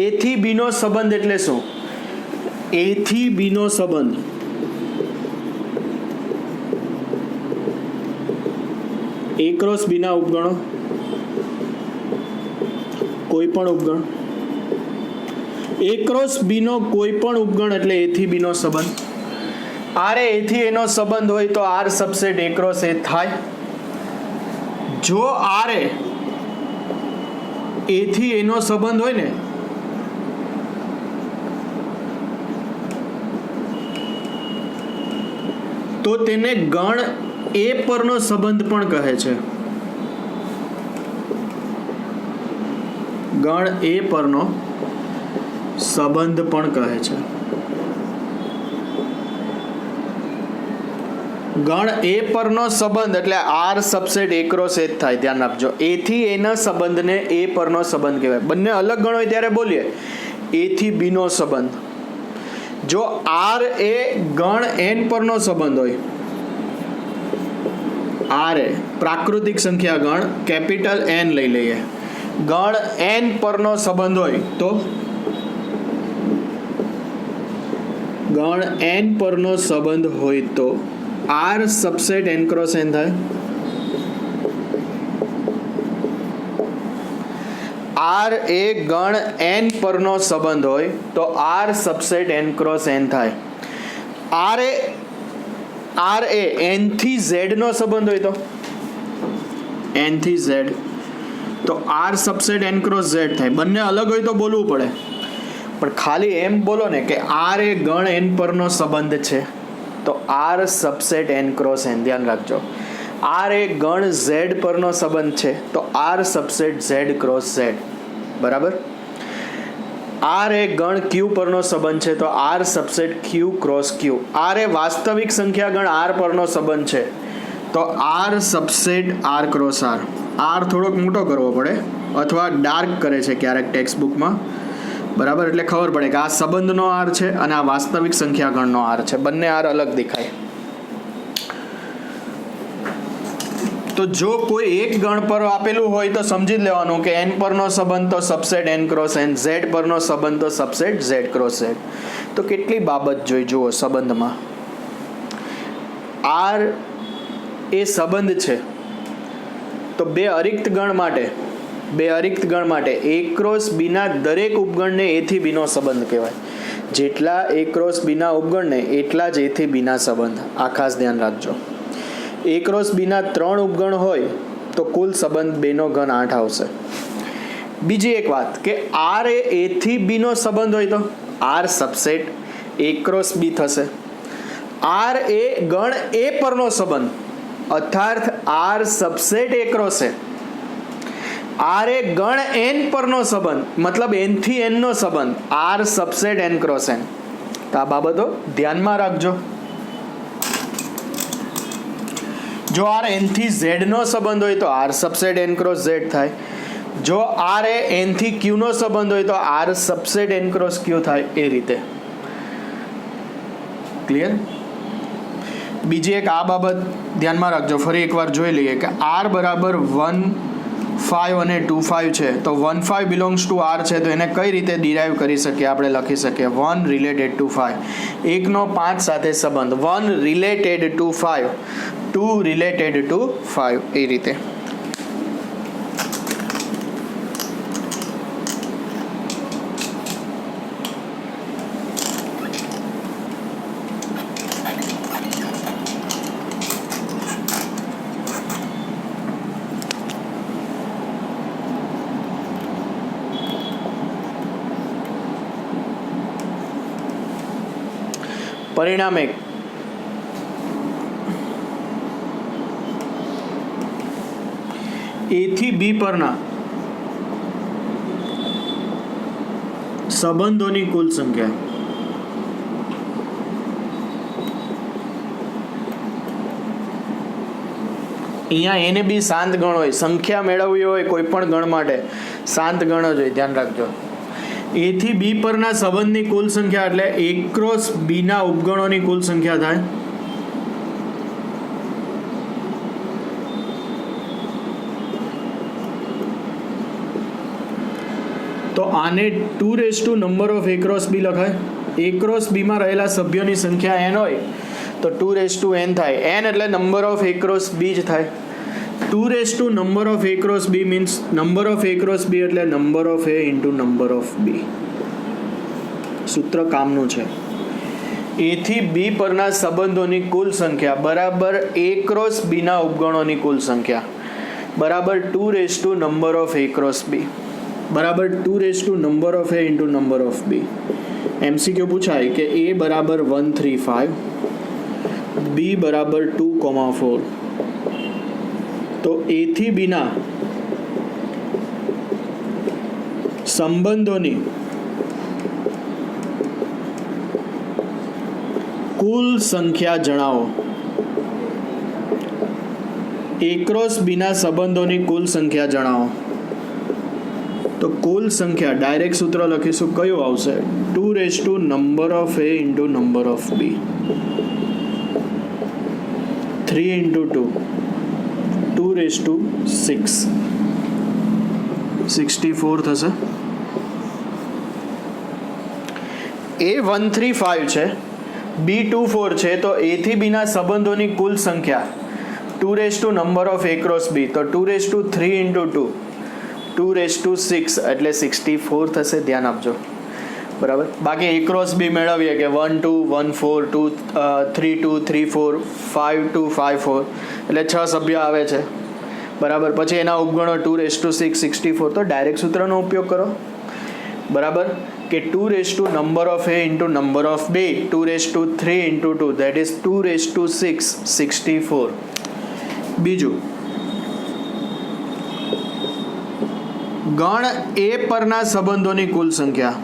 a થી b નો સંબંધ એટલે શું? a થી b નો સંબંધ a ક્રોસ b ના ઉપગણો, કોઈ પણ ઉપગણ, a ક્રોસ b નો કોઈ પણ ઉપગણ એટલે a થી b નો સંબંધ. આર એ થી a નો સંબંધ હોય તો R subset a cross a થાય. જો આર એ થી a નો સંબંધ હોય ને તો તેને ગણ એ પરનો સંબંધ પણ કહે છે. ગણ એ પરનો સંબંધ પણ કહે છે. ગણ એ પરનો સંબંધ એટલે R subset a cross a થાય. ધ્યાન આપજો. a થી a ના સંબંધને a પરનો સંબંધ કહેવાય. બંને અલગ ગણ હોય ત્યારે બોલીએ a થી b નો સંબંધ. જો આર એ ગણ n પરનો સંબંધ હોય, આર એ પ્રાકૃતિક સંખ્યા ગણ કેપિટલ n લઈ લઈએ, ગણ n પરનો સંબંધ હોય તો ગણ n પરનો સંબંધ હોય તો R subset n cross n થાય. આર એ ગણ n પરનો સંબંધ હોય તો R subset n cross n થાય. આર એ n થી z નો સંબંધ હોય તો n થી z તો R subset n cross z થાય. બંને અલગ હોય તો બોલવું પડે, પણ ખાલી એમ બોલો ને કે આર એ ગણ n પરનો સંબંધ છે તો R subset n cross n. ધ્યાન રાખજો. આર એ ગણ z પરનો સંબંધ છે તો R subset z cross z. બરાબર. આર એ ગણ q પરનો સંબંધ છે તો R subset q cross q. આર એ વાસ્તવિક સંખ્યા ગણ r પરનો સંબંધ છે તો R subset r cross r. R થોડોક મોટો કરવો પડે અથવા ડાર્ક કરે છે ક્યારેક ટેક્સ્ટ બુકમાં. બરાબર. એટલે ખબર પડે કે આ સંબંધનો આર છે અને આ વાસ્તવિક સંખ્યા ગણનો આર છે. બંને આર અલગ દેખાય. તો જો કોઈ એક ગણ પર આપેલું હોય તો સમજી લેવાનું કે n પરનો સંબંધ તો subset n cross n, z પરનો સંબંધ તો સબસેટ z ક્રોસ z. તો કેટલી બાબત જોઈ જુઓ સંબંધમાં. આર એ સંબંધ છે તો બે અરિક્ત ગણ માટે a ક્રોસ b ના દરેક ઉપગણને a થી b નો સંબંધ કહેવાય. જેટલા a ક્રોસ b ના ઉપગણને એટલા જ a થી b ના સંબંધ. આ ખાસ ધ્યાન રાખજો. a ક્રોસ b ના 3 ઉપગણ હોય તો કુલ સંબંધ 2 નો ઘન 8 આવશે. બીજી એક વાત કે આર એ થી b નો સંબંધ હોય તો R subset A cross B થશે. R એ ગણ A પરનો સંબંધ, અર્થાત R subset A cross A. R એ ગણ N પરનો સંબંધ, મતલબ N થી N નો સંબંધ, R subset N cross N. તો આ બાબતો ધ્યાનમાં રાખજો. જો R N થી Z નો સંબંધ હોય તો R subset N cross Z થાય. જો R એ N થી Q નો સંબંધ હોય તો R subset N cross Q થાય. એ રીતે ક્લિયર. બીજી એક આ બાબત ધ્યાનમાં રાખજો, ફરી એકવાર જોઈ લઈએ કે R બરાબર 1 5 અને 2 5 છે, તો 1 5 બિલોંગ્સ ટુ R છે, તો એને કઈ રીતે ડિરાઈવ કરી શકીએ? આપણે લખી શકીએ 1 રિલેટેડ ટુ 5, 1 નો 5 સાથે સંબંધ, 1 રિલેટેડ ટુ 5, 2 રિલેટેડ ટુ 5. એ રીતે પરિણામ 1. A થી B પરના સંબંધોની કુલ સંખ્યા. અહીંયા A ને B શાંત ગણ હોય, સંખ્યા મેળવવી હોય કોઈ પણ ગણ માટે શાંત ગણ જ હોય, ધ્યાન રાખજો. A થી B પરના સંબંધની કુલ સંખ્યા એટલે A ક્રોસ B ના ઉપગણોની કુલ સંખ્યા થાય. તો આને 2 number of A cross B લખાય. A ક્રોસ B માં રહેલા સભ્યોની સંખ્યા n હોય તો 2n થાય. n એટલે number of A cross B જ થાય. 2 number of A cross B means number of A cross B એટલે number of A into number of B. સૂત્ર કામનું છે. A થી B પરના સંબંધોની કુલ સંખ્યા બરાબર A ક્રોસ B ના ઉપગણોની કુલ સંખ્યા બરાબર 2 number of A cross B બરાબર 2 number of A into number of B. MCQ પૂછાય કે A બરાબર 1 3 5, B બરાબર 2 4, તો A થી B ના સંબંધોની કુલ સંખ્યા જણાવો. A ક્રોસ B ના સંબંધોની કુલ સંખ્યા જણાવો. તો કુલ સંખ્યા ડાયરેક્ટ સૂત્ર લખીશું, કયું આવશે? 2 number of A into number of B, 3 into 2 6, 64 થશે. A 1 3 5 છે, B 2 4 છે, તો A થી B ના સંબંધોની કુલ સંખ્યા 2 number of A cross B, તો 2 3 ઇન્ટુ 2 6 એટલે 64 થશે. ધ્યાન આપજો, બરાબર. બાકી A ક્રોસ B મેળવીએ કે 1 2 1 4 2 3 2 3 4 5 2 5 4 એટલે 6 સભ્ય આવે છે, બરાબર. પછી એના ઉપગણો 2 6 64, તો ડાયરેક્ટ સૂત્રનો ઉપયોગ કરો, બરાબર, કે 2 number of A into number of B, 2 3 into 2 that is 2 6 64. બીજું, ગણ A પરના સંબંધોની કુલ સંખ્યા.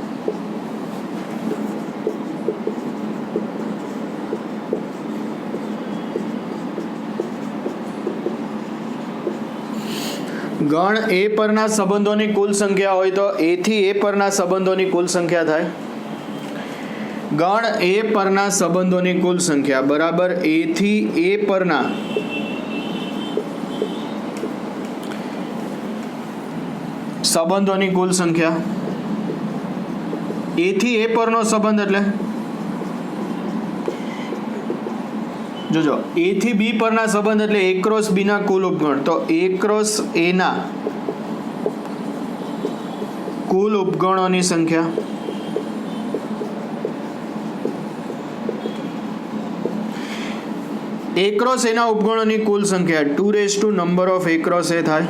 ગણ A પરના સંબંધોની કુલ સંખ્યા હોય તો A થી A પરના સંબંધોની કુલ સંખ્યા થાય. ગણ A પરના સંબંધોની કુલ સંખ્યા બરાબર A થી A પરના સંબંધોની કુલ સંખ્યા. A થી A પરનો સંબંધ એટલે જોજો, A થી B પરના સંબંધ એટલે A ક્રોસ B ના કુલ ઉપગણ, તો A ક્રોસ A ના કુલ ઉપગણોની સંખ્યા. A ક્રોસ A ના ઉપગણોની કુલ સંખ્યા 2 number of A cross A થાય.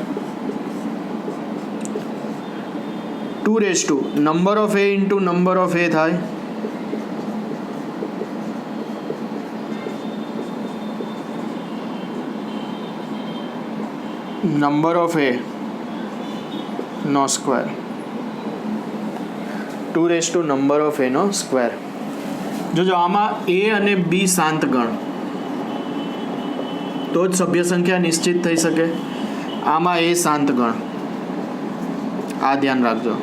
2 number of A into number of A થાય. નંબર ઓફ એ નો સ્ક્વેર, 2 નંબર ઓફ એ નો સ્ક્વેર. જોજો આમાં એ અને બી શાંત ગણ, તો જ સભ્ય સંખ્યા નિશ્ચિત થઈ શકે. આમાં એ શાંત ગણ, આ ધ્યાન રાખજો.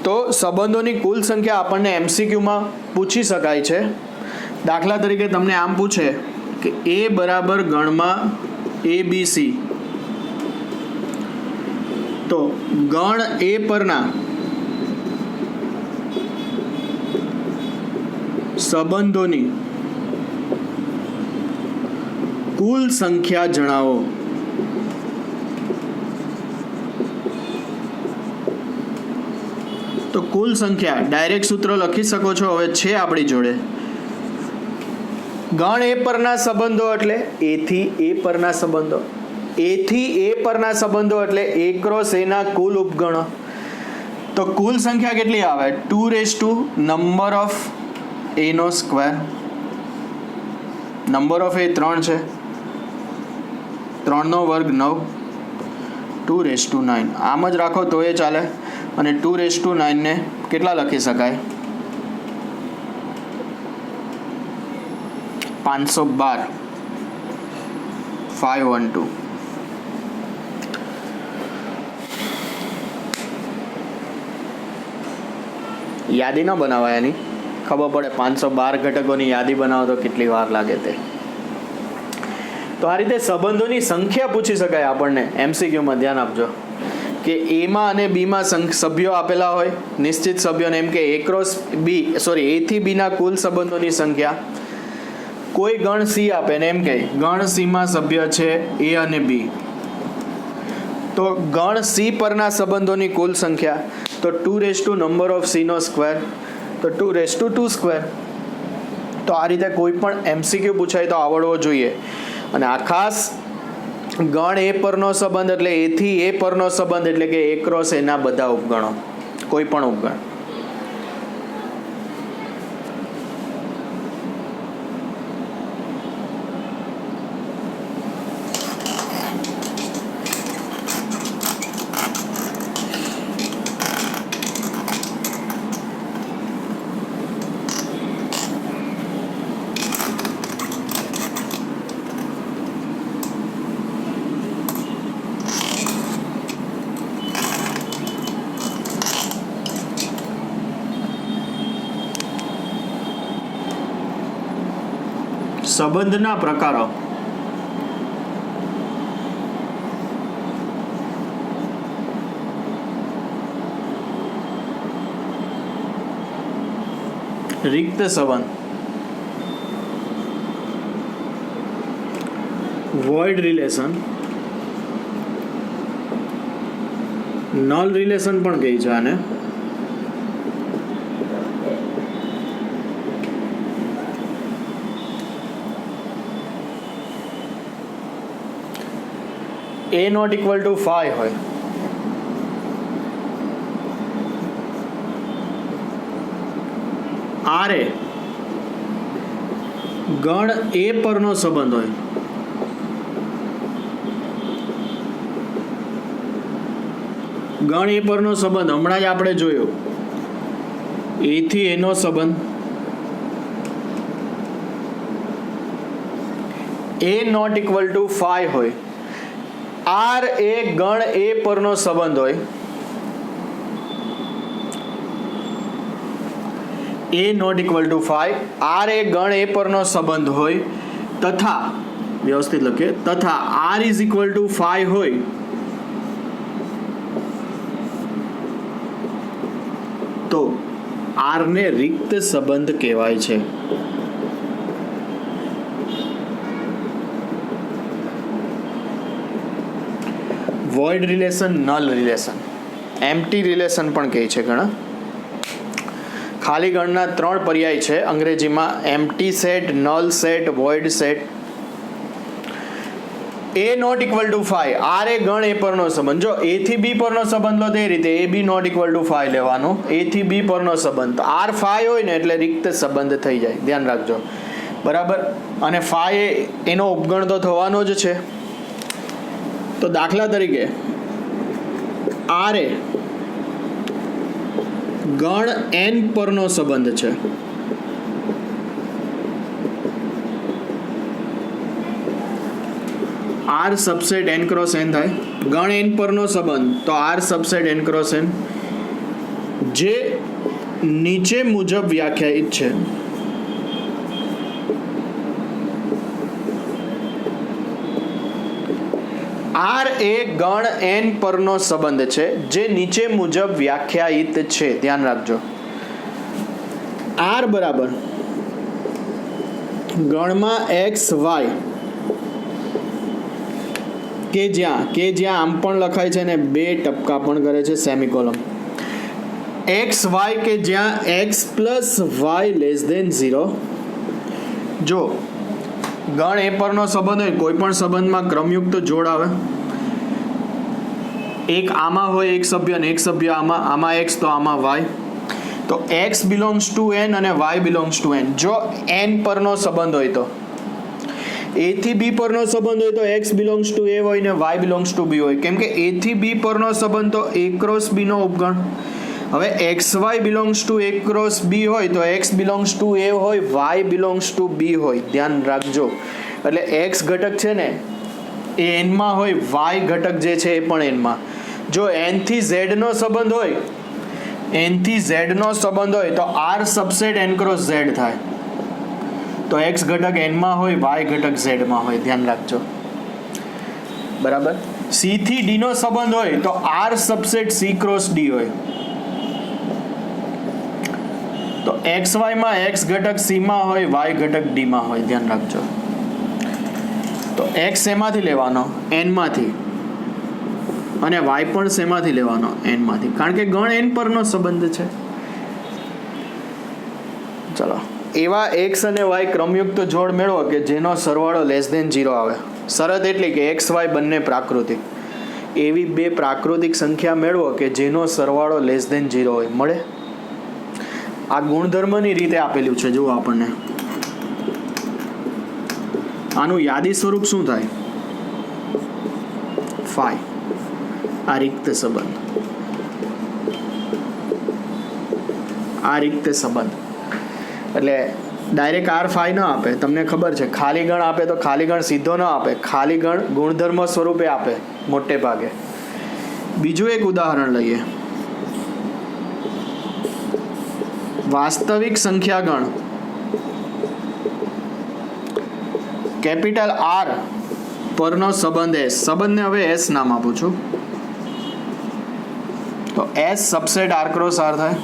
તો સંબંધોની કુલ સંખ્યા આપણને એમસીક્યુમાં પૂછી શકાય છે. દાખલા તરીકે તમને આમ પૂછે કે એ બરાબર ગણમાં ABC, તો ગણ એ પરના સંબંધોની કુલ સંખ્યા જણાવો. તો કુલ સંખ્યા ડાયરેક્ટ સૂત્ર લખી શકો છો, હવે છે આપણી જોડે. ગણ એ પરના સંબંધો એટલે એ થી એ પરના સંબંધો, એ થી એ પરના સંબંધો એટલે એ ક્રોસ એના કુલ ઉપગણો. તો કુલ સંખ્યા કેટલી આવે? 2 નંબર ઓફ એ નો સ્ક્વેર. નંબર ઓફ એ 3 છે, 3 નો વર્ગ 9, 2 આમ જ રાખો તો એ ચાલે. અને 2 ને કેટલા લખી શકાય? 512, 512. યાદી ન બનાવાય એની, ખબર પડે 512 ઘટકોની યાદી બનાવો તો કેટલી વાર લાગે તે. તો આ રીતે સંબંધોની સંખ્યા પૂછી શકાય આપણને એમસીક્યુમાં. ધ્યાન આપજો કે એમાં અને બીમાં સભ્યો આપેલા હોય, નિશ્ચિત સભ્યોને, એમ કે એ ક્રોસ બી, સોરી, એ થી બીના કુલ સંબંધોની સંખ્યા. કોઈ ગણ સી આપે ને એમ કે ગણ સીમાં સભ્ય છે એ અને બી, તો ગણ સી પરના સંબંધોની કુલ સંખ્યા. તો 2 નંબર ઓફ સી નો સ્ક્વેર, તો 2 તો આ રીતે કોઈ પણ એમસીક્યુ પૂછાય તો આવડવો જોઈએ. અને આ ખાસ ગણ એ પરનો સંબંધ એટલે એ થી એ પરનો સંબંધ એટલે કે એ ક્રોસ એના બધા ઉપગણો, કોઈ પણ ઉપગણ. સંબંધના પ્રકારો. રિક્ત સંબંધ, વોઇડ રિલેશન, નલ રિલેશન પણ કહે છે આને. A not equal to 5 હોય, R એ ગણ A પરનો સંબંધ હોય, ગણ A પરનો સંબંધ હમણાં જ આપણે જોયો, A થી A નો સંબંધ. A not equal to 5 હોય, R એ ગણ A પરનો સંબંધ હોય, A not equal to 5, R એ ગણ A પરનો સંબંધ હોય, તથા વ્યવસ્થિત લખીએ, તથા R is equal to 5 હોય, તો R ને રિક્ત સંબંધ કહેવાય છે. Void relation, null relation, empty relation પણ કહે છે ઘણા. ખાલી ગણના 3 પર્યાય છે અંગ્રેજીમાં: empty set, null set, void set. A not equal to 5, R એ ગણ A પરનો સંબંધ. જો A થી B પરનો સંબંધ લો તે રીતે AB નોટ ઇક્વલ ટુ 5 લેવાનો. A થી B પરનો સંબંધ, R 5 હોય ને એટલે રિક્ત સંબંધ થઈ જાય, ધ્યાન રાખજો. બરાબર, અને ફાઈ એનો ઉપગણ તો થવાનો જ છે. તો દાખલા તરીકે આર એ ગણ એન પરનો સંબંધ છે. R subset N cross N થાય. ગણ એન પરનો સંબંધ તો R subset N cross N, જે નીચે મુજબ વ્યાખ્યાયિત છે. આર એ ગણ એન પરનો સંબંધ છે જે નીચે મુજબ વ્યાખ્યાયિત છે. ધ્યાન રાખજો, આર બરાબર ગણમાં એક્સ વાય કે જ્યાં આમ પણ લખાય છે ને બે ટપકા પણ કરે છે સેમિકોલન. એક્સ વાય કે જ્યાં x plus y less than 0. જો ગણ એ પરનો સંબંધ હોય, કોઈ પણ સંબંધમાં ક્રમયુક્ત જોડ આવે, એક આમાં હોય એક સભ્ય અને એક સભ્ય આમાં એક્સ તો આમાં વાય, તો એક્સ બિલોંગ્સ ટુ એન અને વાય બિલોંગ્સ ટુ એન. જો એન પરનો સંબંધ હોય તો એ થી બી પરનો સંબંધ હોય તો એક્સ બિલોંગ્સ ટુ એ હોય ને વાય બિલોંગ્સ ટુ બી હોય, કેમ કે એ થી બી પરનો સંબંધ તો એ ક્રોસ બી નો ઉપગણ. હવે x y belongs to A cross B હોય તો એક્સ બિલોંગ્સ ટુ એ હોય, વાય બિલોંગ્સ ટુ બી હોય. ધ્યાન રાખજો, એટલે એક્સ ઘટક છે ને એ એનમાં હોય, વાય ઘટક જે છે એ પણ એનમાં. જો એન થી ઝેડ નો સંબંધ હોય, એન થી ઝેડ નો સંબંધ હોય તો R subset N cross Z થાય. તો એક્સ ઘટક એનમાં હોય, વાય ઘટક ઝેડમાં હોય. ધ્યાન રાખજો, બરાબર. સી થી ડી નો સંબંધ હોય તો R subset C cross D હોય. તો એક્સ વાયમાં એક્સ ઘટક સી માં હોય, વાય ઘટક ડી માં હોય. ધ્યાન રાખજો. તો એક્સ શેમાંથી લેવાનો? એન માંથી, અને વાય પણ શેમાંથી લેવાનો? એન માંથી, કારણ કે ગણ એન પરનો સંબંધ છે. ચલો, એવા એક્સ અને વાય ક્રમયુક્ત જોડ મેળવો કે જેનો સરવાળો લેસ દેન 0 આવે. શરત એટલી કે એક્સ વાય બંને પ્રાકૃતિક. એવી બે પ્રાકૃતિક સંખ્યા મેળવો કે જેનો સરવાળો લેસ દેન 0 હોય. મળે? આ ગુણધર્મની રીતે આપેલું છે. જુઓ, આપણને આનું યાદી સ્વરૂપ શું થાય? ફાઈ, આ રિક્ત સંબંધ, આ રિક્ત સંબંધ. એટલે ડાયરેક્ટ આર ફાઈ ન આપે, તમને ખબર છે. ખાલી ગણ આપે તો ખાલી ગણ સીધો ન આપે, ખાલી ગણ ગુણધર્મ સ્વરૂપે આપે મોટે ભાગે. બીજું એક ઉદાહરણ લઈએ. વાસ્તવિક સંખ્યા ગણ કેપિટલ આર પરનો સંબંધ એસ. સંબંધને હવે એસ નામ આપું છું. તો S subset R cross R થાય.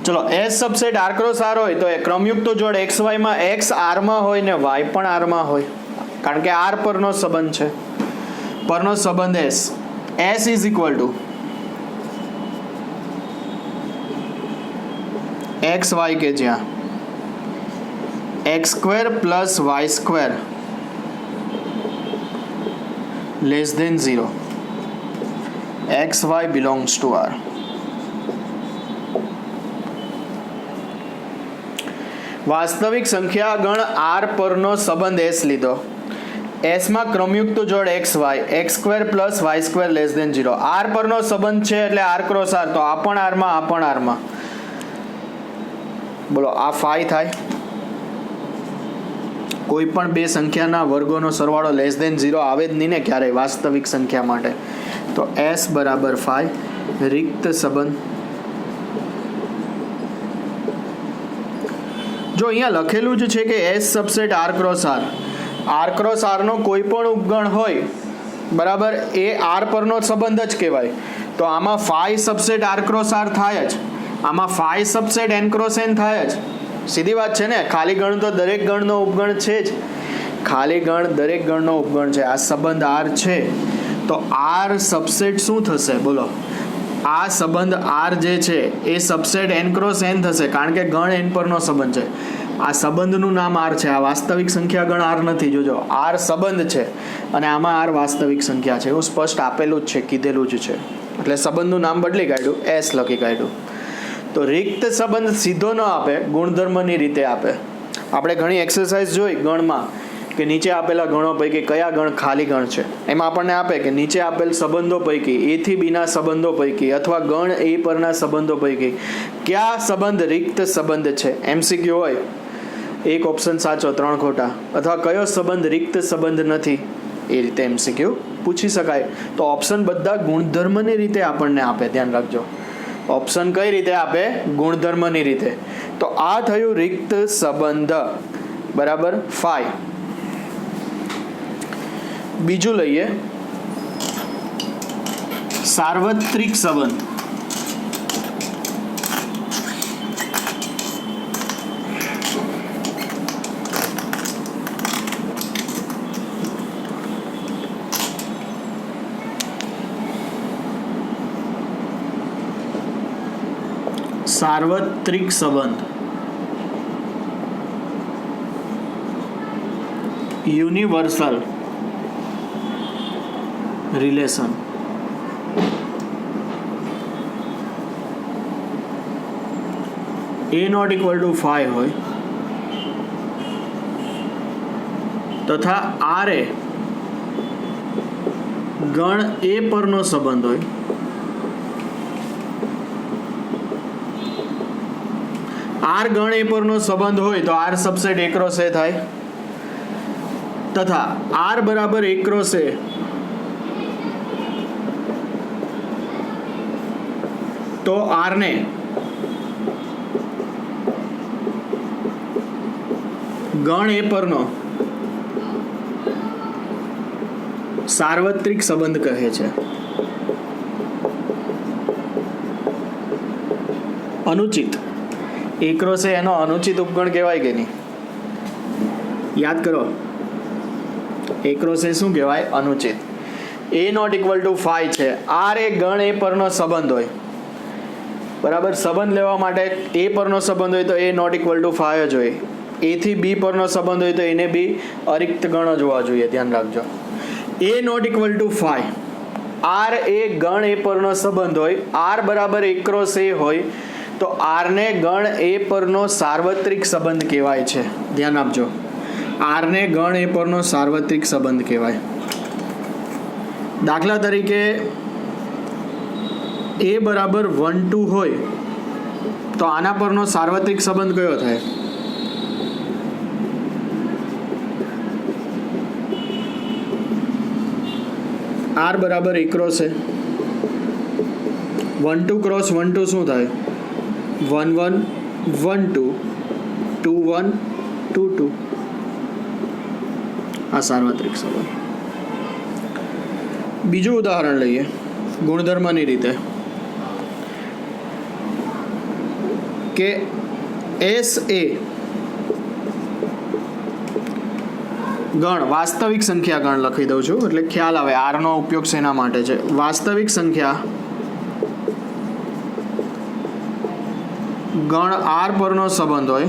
ચલો, S subset R cross R હોય તો એ ક્રમયુક્ત જોડ એક્સ વાયમાં એક્સ આરમાં હોય ને વાય પણ આરમાં હોય, કારણ કે આર પરનો સંબંધ છે. પરનો સંબંધ S. S is equal to x y કે જ્યાં x square plus y square less than 0. X y belongs to R. વાસ્તવિક સંખ્યા ગણ આર પરનો સંબંધ એસ લીધો. એસમાં ક્રમયુક્ત જોડ x y, x square plus y square less than 0. R પરનો સંબંધ છે એટલે આર ક્રોસ આર, તો આ પણ આરમાં, આ પણ આરમાં. બોલો, આ ફાઈ થાય. કોઈ પણ બે સંખ્યાના વર્ગોનો સરવાળો લેસ દેન 0 આવે જ નહીં ને ક્યારેય વાસ્તવિક સંખ્યા માટે. તો એસ બરાબર ફાઈ, રિક્ત સંબંધ. જો અહીંયા લખેલું જ છે કે S subset R cross R. R cross આરનો કોઈ પણ ઉપગણ હોય, બરાબર, એ આર પરનો સંબંધ જ કહેવાય. તો આમાં phi subset R cross R થાય જ, આમાં phi subset N cross N થાય જ. સીધી વાત છે ને. ખાલી ગણ તો દરેક ગણનો ઉપગણ છે જ. ખાલી ગણ દરેક ગણનો ઉપગણ છે. આ સંબંધ આર છે તો આર સબસેટ શું થશે? બોલો, આ સંબંધ આર જે છે એ સબસેટ એન ક્રોસ એન થશે, કારણ કે ગણ એન પરનો સંબંધ છે. આ સંબંધનું નામ આર છે. આ વાસ્તવિક સંખ્યા ગણ આર નથી. જોજો, આર સંબંધ છે અને આમાં આર વાસ્તવિક સંખ્યા છે. એવું સ્પષ્ટ આપેલું જ છે, કીધેલું જ છે. એટલે સંબંધનું નામ બદલી કાઢ્યું, એસ લખી કાઢ્યું. તો રિક્ત સંબંધ સીધો ન આપે, ગુણધર્મની રીતે આપે. આપણે ઘણી એક્સરસાઇઝ જોઈ ગણમાં કે નીચે આપેલા ગણો પૈકી કયા ગણ ખાલી ગણ છે. એમાં આપણને આપે કે નીચે આપેલ સંબંધો પૈકી એથી બીના સંબંધો પૈકી અથવા ગણ એ પરના સંબંધો પૈકી કયા સંબંધ રિક્ત સંબંધ છે. એમસીક્યુ હોય, એક ઓપ્શન સાચો, 3 ખોટા. અથવા કયો સંબંધ રિક્ત સંબંધ નથી, એ રીતે એમસીક્યુ પૂછી શકાય. તો ઓપ્શન બધા ગુણધર્મની રીતે આપણને આપે, ધ્યાન રાખજો. ઓપ્શન કઈ રીતે આપે? ગુણધર્મની રીતે. તો આ થયું રિક્ત સંબંધ. બરાબર, 5. બીજું લઈએ, સાર્વત્રિક સંબંધ. સાર્વત્રિક સંબંધ, universal relation. A not equal to 5 હોય તથા R એ ગણ A પરનો સંબંધ હોય, R ગણ A પરનો સંબંધ હોય તો R subset A cross A થાય. તથા R બરાબર A ક્રોસ A તો R ને ગણ A પરનો સાર્વત્રિક સંબંધ કહે છે. અનુચિત A ક્રોસ A એનો અનુચિત ઉપગણ કહેવાય કે નહીં? યાદ કરો, A ક્રોસ A શું કહેવાય? અનુચિત. A નોટ ઇક્વલ ટુ 5 છે. R એ ગણ A પરનો સંબંધ હોય. બરાબર, સંબંધ લેવા માટે A પરનો સંબંધ હોય તો A નોટ ઇક્વલ ટુ 5 જ હોય. A થી B પરનો સંબંધ હોય તો એને બી અરિક્ત ગણ જ હોવા જોઈએ, ધ્યાન રાખજો. A not equal to 5, R એ ગણ A પરનો સંબંધ હોય, R બરાબર A ક્રોસ A હોય તો R ને ગણ A પરનો સાર્વત્રિક સંબંધ કહેવાય છે. ધ્યાન આપજો, R ને ગણ A પરનો સાર્વત્રિક સંબંધ કહેવાય. દાખલા તરીકે A બરાબર 1 2 હોય તો આના પરનો સાર્વત્રિક સંબંધ કયો થાય? R બરાબર A ક્રોસ A. 1 2 ક્રોસ 1 2 શું થાય? 1 1 1 2 2 1 2 2. આ સાર્વત્રિક સંબંધ. બીજું ઉદાહરણ લઈએ ગુણધર્મની રીતે કે એસ એ ગણ, વાસ્તવિક સંખ્યા ગણ લખી દઉં છું એટલે ખ્યાલ આવે R નો ઉપયોગ શેના માટે છે. વાસ્તવિક સંખ્યા ગણ R પરનો સંબંધ હોય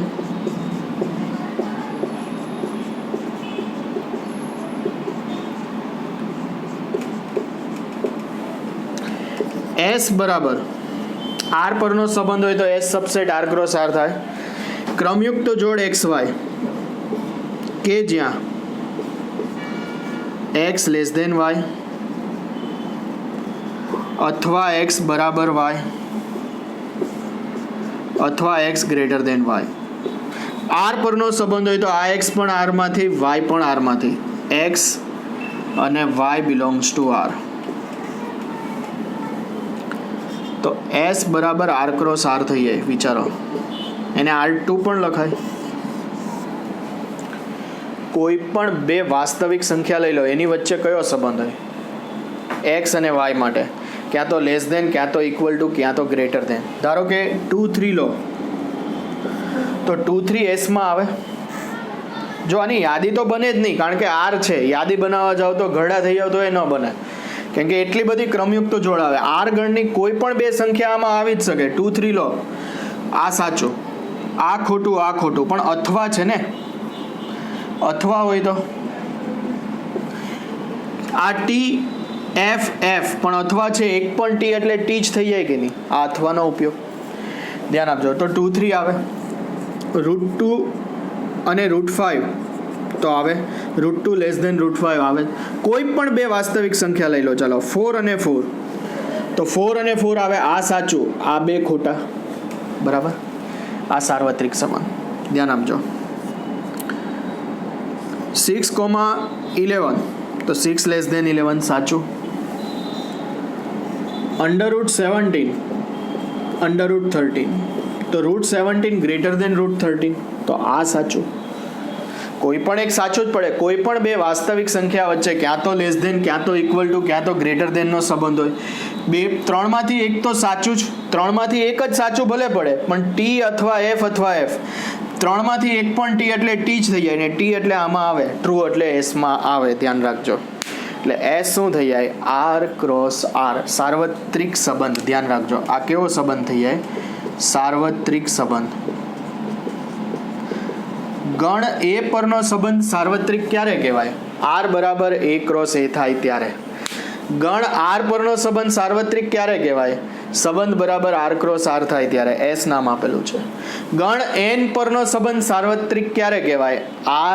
S બરાબર R પરનો સંબંધ હોય તો S subset R cross R થાય. ક્રમયુક્ત જોડ XY કે જ્યાં X લેસ ધેન Y અથવા X બરાબર Y અથવા X greater than Y. R પરનો સંબંધ હોય તો આ X પણ R માંથી, Y પણ R માંથી, X અને Y બિલોંગ્સ ટુ R. તો S બરાબર R ક્રોસ R થઈ જાય. વિચારો, એને R2 પણ લખાય. કોઈ પણ બે વાસ્તવિક સંખ્યા લઈ લો, એની વચ્ચે કયો સંબંધ હોય? X અને Y માટે ક્યાં તો લેસ ધેન, ક્યાં તો ઇક્વલ ટુ, ક્યાં તો ગ્રેટર ધેન. ધારો કે 2 3 લો તો 2 3 S માં આવે. જો આની યાદી તો બને જ નહીં, કારણ કે R છે. યાદી બનાવવા જાવ તો ઘરડા થઈ જાવ તો એ ન બને, કેમ કે એટલી બધી ક્રમયુક્ત જોડ આવે. R ગણની કોઈ પણ બે સંખ્યા આમાં આવી જ શકે. 2 3 લો, આ સાચું, આ ખોટું, આ ખોટું, પણ અથવા છે ને, અથવા હોય તો આ ટી એફ એફ પણ અથવા છે, એક પણ ટી એટલે ટી જ થઈ જાય કે નહીં? આ અથવાનો ઉપયોગ. ધ્યાન આપજો. તો 2 3 આવે, √2 અને √5 તો આવે, √2 લેસ દેન √5 આવે. કોઈ પણ બે વાસ્તવિક સંખ્યા લઈ લો, ચાલો 4 અને 4, તો 4 અને 4 આવે, આ સાચું, આ બે ખોટા, બરાબર. આ સાર્વત્રિક સંબંધ. ધ્યાન આપજો. 6,11 તો 6 લેસ દેન 11 સાચું. √17 √13 તો √17 ગ્રેટર દેન √13 તો આ સાચું. કોઈ પણ એક સાચું જ પડે. કોઈ પણ બે વાસ્તવિક સંખ્યા વચ્ચે ક્યાં તો લેસ દેન, ક્યાં તો ઇક્વલ ટુ, ક્યાં તો ગ્રેટર દેનનો સંબંધ હોય. ત્રણમાંથી એક તો સાચું જ, ત્રણમાંથી એક જ સાચું ભલે પડે, પણ ટી અથવા એફ ત્રણમાંથી એક પણ ટી એટલે ટી જ થઈ જાય ને, ટી એટલે આમાં આવે, ટ્રુ એટલે એસમાં આવે. ધ્યાન રાખજો. એટલે એસ શું થઈ જાય? R ક્રોસ R, સાર્વત્રિક સંબંધ. ધ્યાન રાખજો, આ કેવો સંબંધ થઈ જાય? સાર્વત્રિક સંબંધ. ગણ એ પરનો સંબંધ સાર્વત્રિક ક્યારે કહેવાય? R બરાબર A ક્રોસ A થાય ત્યારે. ગણ R પરનો સંબંધ સાર્વત્રિક ક્યારે કહેવાય? સંબંધ બરાબર R ક્રોસ R થાય ત્યારે. એસ નામ આપેલું છે. ગણ n પરનો સંબંધ સાર્વત્રિક ક્યારે કહેવાય?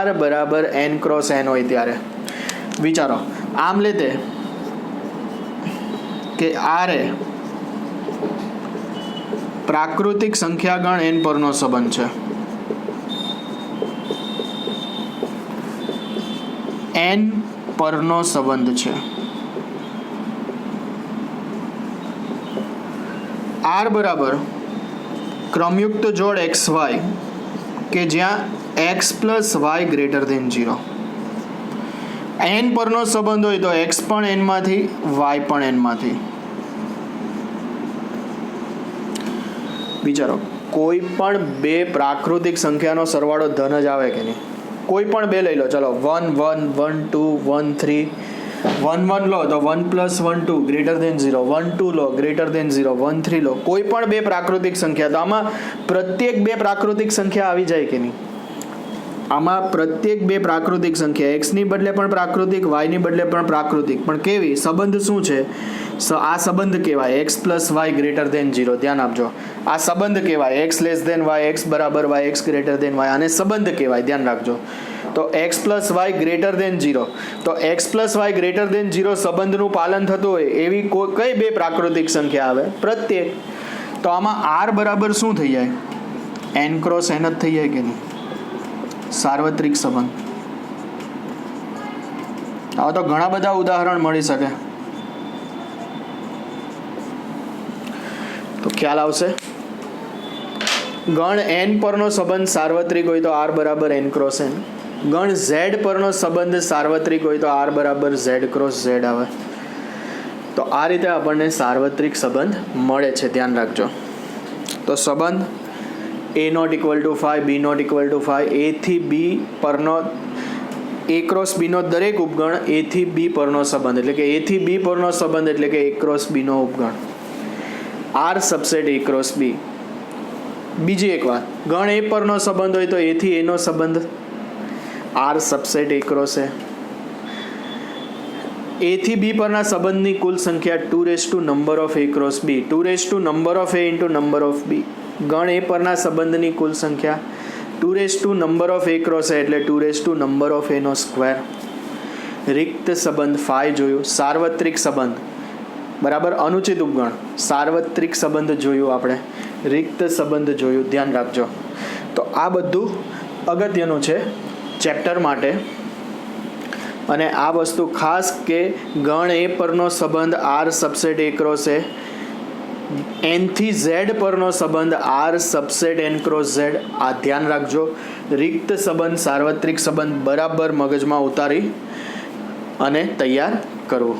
R બરાબર n ક્રોસ n હોય ત્યારે. વિચારો, આમ લેતે કે R એ પ્રાકૃતિક સંખ્યા ગણ n પરનો સંબંધ છે. n પરનો સંબંધ છે. R બરાબર ક્રમયુક્ત જોડ XY કે જ્યાં x plus y greater than 0. n પરનો સંબંધ હોય તો x પણ n માંથી, y પણ n માંથી. વિચારો, કોઈ પણ બે પ્રાકૃતિક સંખ્યાનો સરવાળો ધન જ આવે કે નહીં? કોઈ પણ બે લઈ લો, ચલો 1 1 1 2 1 3, 1 1 લો તો 1 પ્લસ 1 2 ગ્રેટર દેન 0, 1 2 લો ગ્રેટર દેન 0, 1 3 લો. કોઈ પણ બે પ્રાકૃતિક સંખ્યા, તો આમાં પ્રત્યેક બે પ્રાકૃતિક સંખ્યા આવી જાય કે નહીં? આમાં પ્રત્યેક બે પ્રાકૃતિક સંખ્યા, x ની બદલે પણ પ્રાકૃતિક, y ની બદલે પણ પ્રાકૃતિક, પણ કેવી? સંબંધ શું છે? આ સંબંધ કહેવાય x plus y greater than 0. ધ્યાન આપજો, આ સંબંધ કહેવાય x less than y, x બરાબર y, x greater than y, આને સંબંધ કહેવાય. ધ્યાન રાખજો. તો x plus y greater than 0, તો x plus y greater than 0 સંબંધનું પાલન થતું હોય એવી કઈ બે પ્રાકૃતિક સંખ્યા આવે? પ્રત્યેક. તો આમાં r બરાબર શું થઈ જાય? n ક્રોસ n જ થઈ જાય કે નહીં? સાર્વત્રિક સંબંધ. આવા તો ઘણા બધા ઉદાહરણ મળી શકે, તો ખ્યાલ આવશે. ગણ n પરનો સંબંધ સાર્વત્રિક હોય તો r બરાબર n ક્રોસ n. ગણ z પરનો સંબંધ સાર્વત્રિક હોય તો r બરાબર z ક્રોસ z આવે. તો આ રીતે આપણને સાર્વત્રિક સંબંધ મળે છે. ધ્યાન રાખજો. તો સંબંધ a not equal to 5, b not equal to 5, a થી b પરનો, a ક્રોસ b નો દરેક ઉપગણ a થી b પરનો સંબંધ, એટલે કે a થી b પરનો સંબંધ એટલે કે a ક્રોસ b નો ઉપગણ. R subset a cross b. બીજી એક વાત, ગણ a પરનો સંબંધ હોય તો a થી a નો સંબંધ R subset a cross a. a થી b પરના સંબંધની કુલ સંખ્યા 2 number of a cross b, 2 number of a into number of b. ગણ a પરના સંબંધની કુલ સંખ્યા 2 number of a cross a એટલે 2 નંબર ઓફ a નો સ્ક્વેર. રિક્ત સંબંધ 5 જોયું. સાર્વત્રિક સંબંધ બરાબર અનુચિત ઉપગણ. સાર્વત્રિક સંબંધ જોયું આપણે, રિક્ત સંબંધ જોયું. ધ્યાન રાખજો. તો આ બધું અગત્યનું છે ચેપ્ટર માટે. અને આ વસ્તુ ખાસ કે ગણ એ પરનો સંબંધ R subset a cross a, n થી z પરનો સંબંધ R subset n cross z, આ ધ્યાન રાખજો. રિક્ત સંબંધ, સાર્વત્રિક સંબંધ બરાબર મગજમાં ઉતારી અને તૈયાર કરવું.